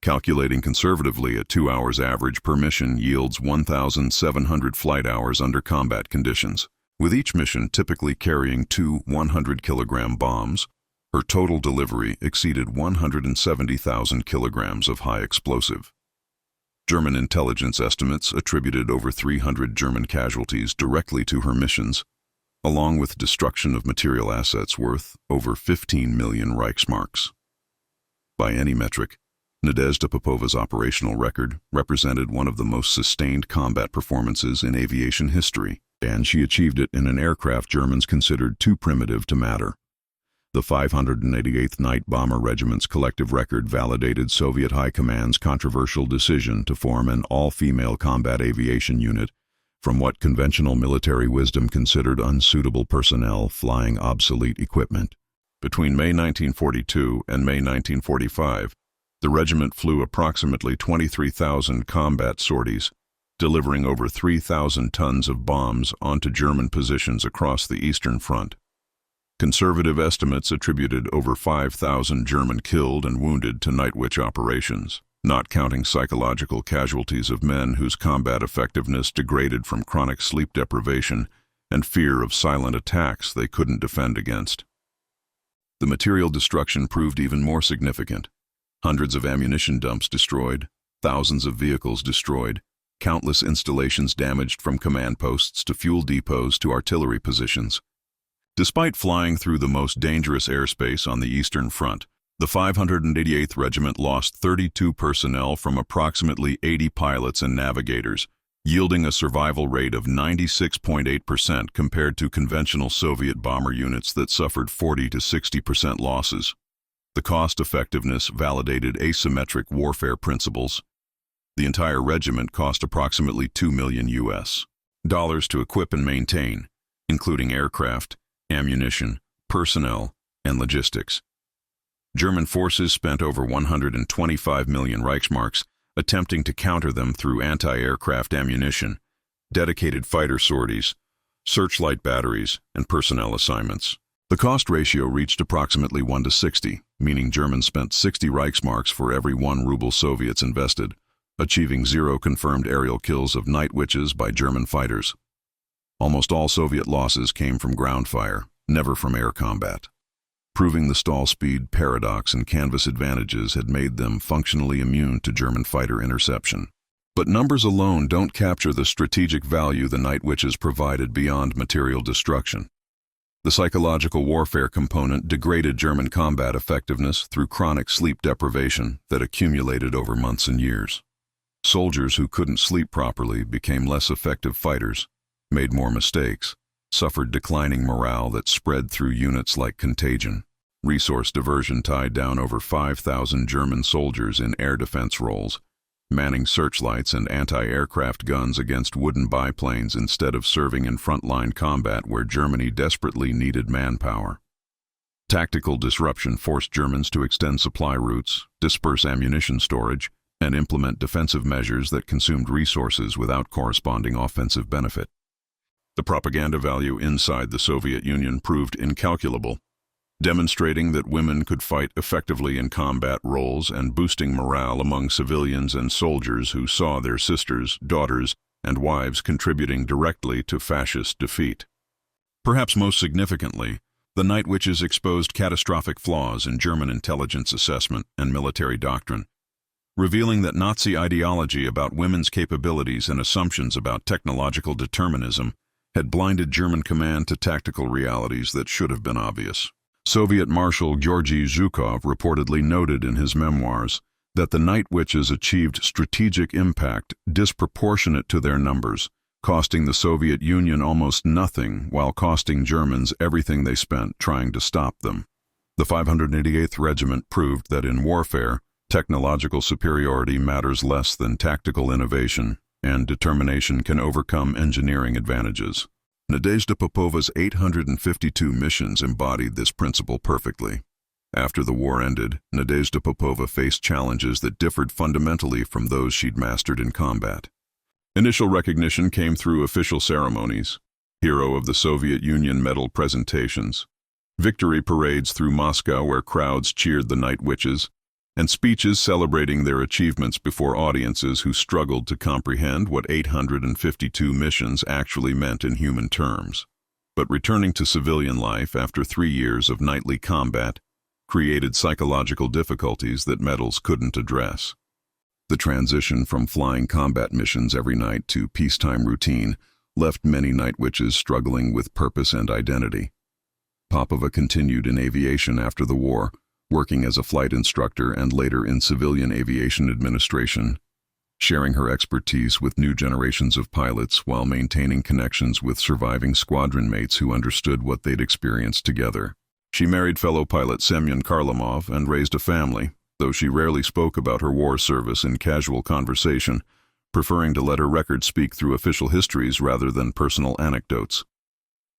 Calculating conservatively, a 2 hours average per mission yields 1,700 flight hours under combat conditions. With each mission typically carrying 2 100-kilogram bombs, her total delivery exceeded 170,000 kilograms of high explosive. German intelligence estimates attributed over 300 German casualties directly to her missions, along with destruction of material assets worth over 15 million Reichsmarks. By any metric, Nadezhda Popova's operational record represented one of the most sustained combat performances in aviation history, and she achieved it in an aircraft Germans considered too primitive to matter. The 588th Night Bomber Regiment's collective record validated Soviet High Command's controversial decision to form an all-female combat aviation unit from what conventional military wisdom considered unsuitable personnel flying obsolete equipment. Between May 1942 and May 1945, the regiment flew approximately 23,000 combat sorties, delivering over 3,000 tons of bombs onto German positions across the Eastern Front. Conservative estimates attributed over 5,000 German killed and wounded to night witch operations, not counting psychological casualties of men whose combat effectiveness degraded from chronic sleep deprivation and fear of silent attacks they couldn't defend against. The material destruction proved even more significant. Hundreds of ammunition dumps destroyed, thousands of vehicles destroyed, countless installations damaged from command posts to fuel depots to artillery positions. Despite flying through the most dangerous airspace on the Eastern Front, the 588th Regiment lost 32 personnel from approximately 80 pilots and navigators, yielding a survival rate of 96.8% compared to conventional Soviet bomber units that suffered 40 to 60% losses. The cost effectiveness validated asymmetric warfare principles. The entire regiment cost approximately $2 million to equip and maintain, including aircraft, ammunition, personnel, and logistics. German forces spent over 125 million Reichsmarks attempting to counter them through anti-aircraft ammunition, dedicated fighter sorties, searchlight batteries, and personnel assignments. The cost ratio reached approximately 1 to 60, meaning Germans spent 60 Reichsmarks for every 1 ruble Soviets invested, achieving 0 confirmed aerial kills of night witches by German fighters. Almost all Soviet losses came from ground fire, never from air combat. Proving the stall speed paradox and canvas advantages had made them functionally immune to German fighter interception. But numbers alone don't capture the strategic value the night witches provided beyond material destruction. The psychological warfare component degraded German combat effectiveness through chronic sleep deprivation that accumulated over months and years. Soldiers who couldn't sleep properly became less effective fighters, made more mistakes, suffered declining morale that spread through units like contagion. Resource diversion tied down over 5,000 German soldiers in air defense roles, manning searchlights and anti-aircraft guns against wooden biplanes instead of serving in frontline combat where Germany desperately needed manpower. Tactical disruption forced Germans to extend supply routes, disperse ammunition storage, and implement defensive measures that consumed resources without corresponding offensive benefit. The propaganda value inside the Soviet Union proved incalculable, demonstrating that women could fight effectively in combat roles and boosting morale among civilians and soldiers who saw their sisters, daughters, and wives contributing directly to fascist defeat. Perhaps most significantly, the night witches exposed catastrophic flaws in German intelligence assessment and military doctrine, revealing that Nazi ideology about women's capabilities and assumptions about technological determinism had blinded German command to tactical realities that should have been obvious. Soviet Marshal Georgy Zhukov reportedly noted in his memoirs that the night witches achieved strategic impact disproportionate to their numbers, costing the Soviet Union almost nothing while costing Germans everything they spent trying to stop them. The 588th Regiment proved that in warfare, technological superiority matters less than tactical innovation, and determination can overcome engineering advantages. Nadezhda Popova's 852 missions embodied this principle perfectly. After the war ended, Nadezhda Popova faced challenges that differed fundamentally from those she'd mastered in combat. Initial recognition came through official ceremonies, Hero of the Soviet Union medal presentations, victory parades through Moscow where crowds cheered the Night Witches, and speeches celebrating their achievements before audiences who struggled to comprehend what 852 missions actually meant in human terms. But returning to civilian life after 3 years of nightly combat created psychological difficulties that medals couldn't address. The transition from flying combat missions every night to peacetime routine left many Night Witches struggling with purpose and identity. Popova continued in aviation after the war, working as a flight instructor and later in civilian aviation administration, sharing her expertise with new generations of pilots while maintaining connections with surviving squadron mates who understood what they'd experienced together. She married fellow pilot Semyon Kharlamov and raised a family, though she rarely spoke about her war service in casual conversation, preferring to let her record speak through official histories rather than personal anecdotes.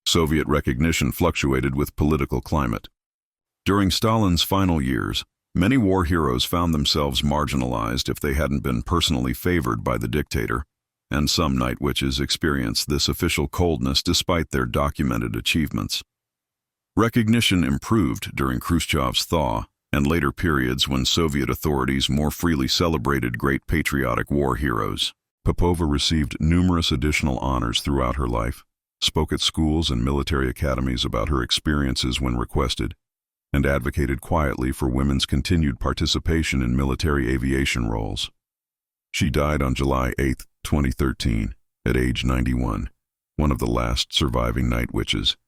Soviet recognition fluctuated with political climate. During Stalin's final years, many war heroes found themselves marginalized if they hadn't been personally favored by the dictator, and some Night Witches experienced this official coldness despite their documented achievements. Recognition improved during Khrushchev's thaw and later periods when Soviet authorities more freely celebrated great patriotic war heroes. Popova received numerous additional honors throughout her life, spoke at schools and military academies about her experiences when requested, and advocated quietly for women's continued participation in military aviation roles. She died on July 8, 2013, at age 91, one of the last surviving Night Witches,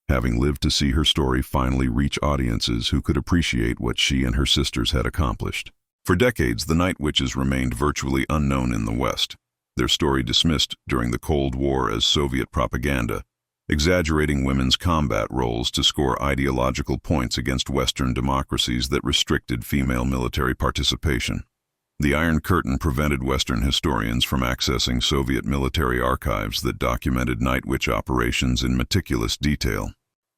having lived to see her story finally reach audiences who could appreciate what she and her sisters had accomplished. For decades, the Night Witches remained virtually unknown in the West, their story dismissed during the Cold War as Soviet propaganda, exaggerating women's combat roles to score ideological points against Western democracies that restricted female military participation. The Iron Curtain prevented Western historians from accessing Soviet military archives that documented Night Witch operations in meticulous detail.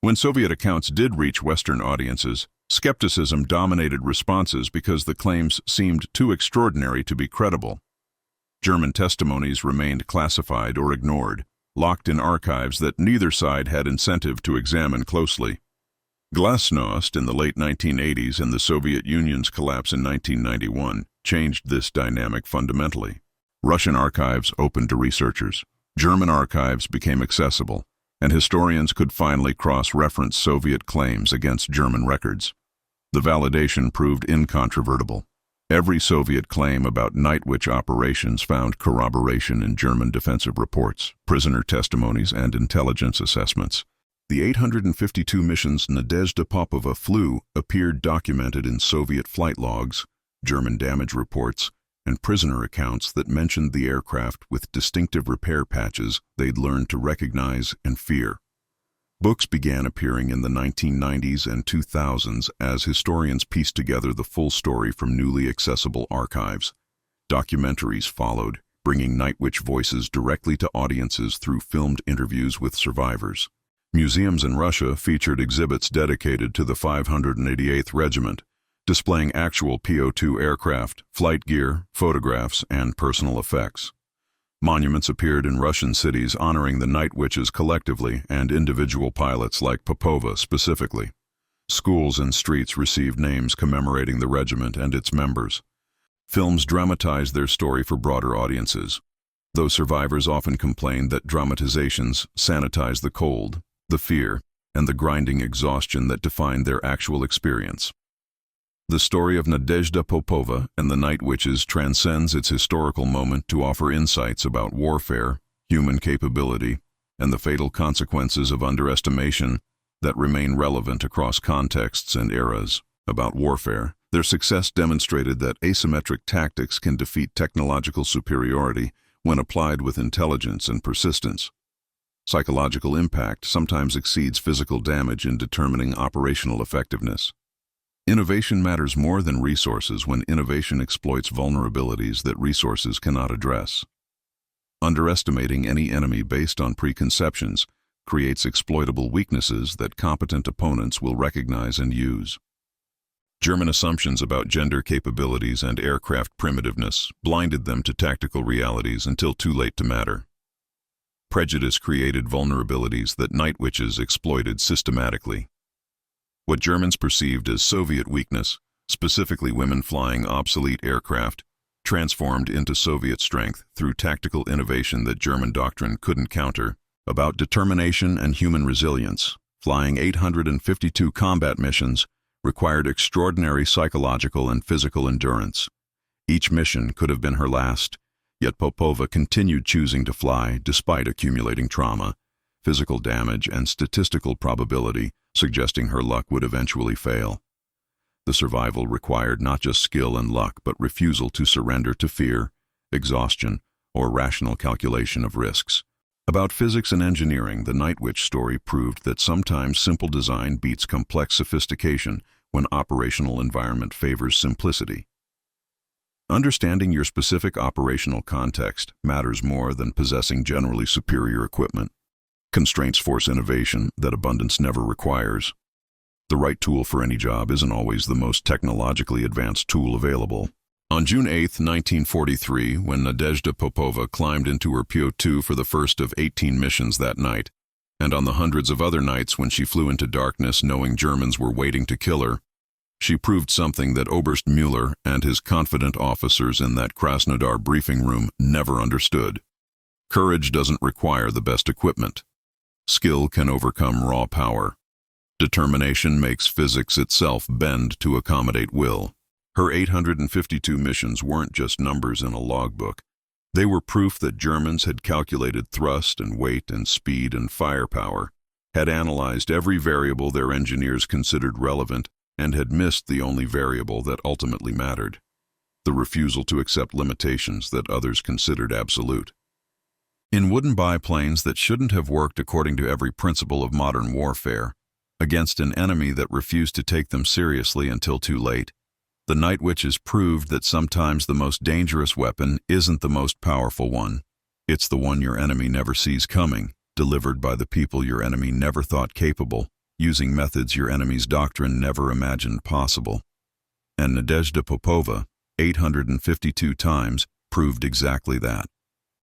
When Soviet accounts did reach Western audiences, skepticism dominated responses because the claims seemed too extraordinary to be credible. German testimonies remained classified or ignored, locked in archives that neither side had incentive to examine closely. Glasnost in the late 1980s and the Soviet Union's collapse in 1991 changed this dynamic fundamentally. Russian archives opened to researchers. German archives became accessible, and historians could finally cross-reference Soviet claims against German records. The validation proved incontrovertible. Every Soviet claim about Night Witch operations found corroboration in German defensive reports, prisoner testimonies, and intelligence assessments. The 852 missions Nadezhda Popova flew appeared documented in Soviet flight logs, German damage reports, and prisoner accounts that mentioned the aircraft with distinctive repair patches they'd learned to recognize and fear. Books began appearing in the 1990s and 2000s as historians pieced together the full story from newly accessible archives. Documentaries followed, bringing Night Witch voices directly to audiences through filmed interviews with survivors. Museums in Russia featured exhibits dedicated to the 588th Regiment, displaying actual PO-2 aircraft, flight gear, photographs, and personal effects. Monuments appeared in Russian cities honoring the Night Witches collectively and individual pilots like Popova specifically. Schools and streets received names commemorating the regiment and its members. Films dramatized their story for broader audiences, though survivors often complained that dramatizations sanitized the cold, the fear, and the grinding exhaustion that defined their actual experience. The story of Nadezhda Popova and the Night Witches transcends its historical moment to offer insights about warfare, human capability, and the fatal consequences of underestimation that remain relevant across contexts and eras. About warfare, their success demonstrated that asymmetric tactics can defeat technological superiority when applied with intelligence and persistence. Psychological impact sometimes exceeds physical damage in determining operational effectiveness. Innovation matters more than resources when innovation exploits vulnerabilities that resources cannot address. Underestimating any enemy based on preconceptions creates exploitable weaknesses that competent opponents will recognize and use. German assumptions about gender capabilities and aircraft primitiveness blinded them to tactical realities until too late to matter. Prejudice created vulnerabilities that night witches exploited systematically. What Germans perceived as Soviet weakness, specifically women flying obsolete aircraft, transformed into Soviet strength through tactical innovation that German doctrine couldn't counter. About determination and human resilience, flying 852 combat missions required extraordinary psychological and physical endurance. Each mission could have been her last, yet Popova continued choosing to fly despite accumulating trauma, physical damage, and statistical probability, suggesting her luck would eventually fail. The survival required not just skill and luck, but refusal to surrender to fear, exhaustion, or rational calculation of risks. About physics and engineering, the Night Witch story proved that sometimes simple design beats complex sophistication when operational environment favors simplicity. Understanding your specific operational context matters more than possessing generally superior equipment. Constraints force innovation that abundance never requires. The right tool for any job isn't always the most technologically advanced tool available. On June 8, 1943, when Nadezhda Popova climbed into her PO-2 for the first of 18 missions that night, and on the hundreds of other nights when she flew into darkness knowing Germans were waiting to kill her, she proved something that Oberst Müller and his confident officers in that Krasnodar briefing room never understood. Courage doesn't require the best equipment. Skill can overcome raw power. Determination makes physics itself bend to accommodate will. Her 852 missions weren't just numbers in a logbook. They were proof that Germans had calculated thrust and weight and speed and firepower, had analyzed every variable their engineers considered relevant, and had missed the only variable that ultimately mattered: the refusal to accept limitations that others considered absolute. In wooden biplanes that shouldn't have worked according to every principle of modern warfare, against an enemy that refused to take them seriously until too late, the Night Witches proved that sometimes the most dangerous weapon isn't the most powerful one. It's the one your enemy never sees coming, delivered by the people your enemy never thought capable, using methods your enemy's doctrine never imagined possible. And Nadezhda Popova, 852 times, proved exactly that.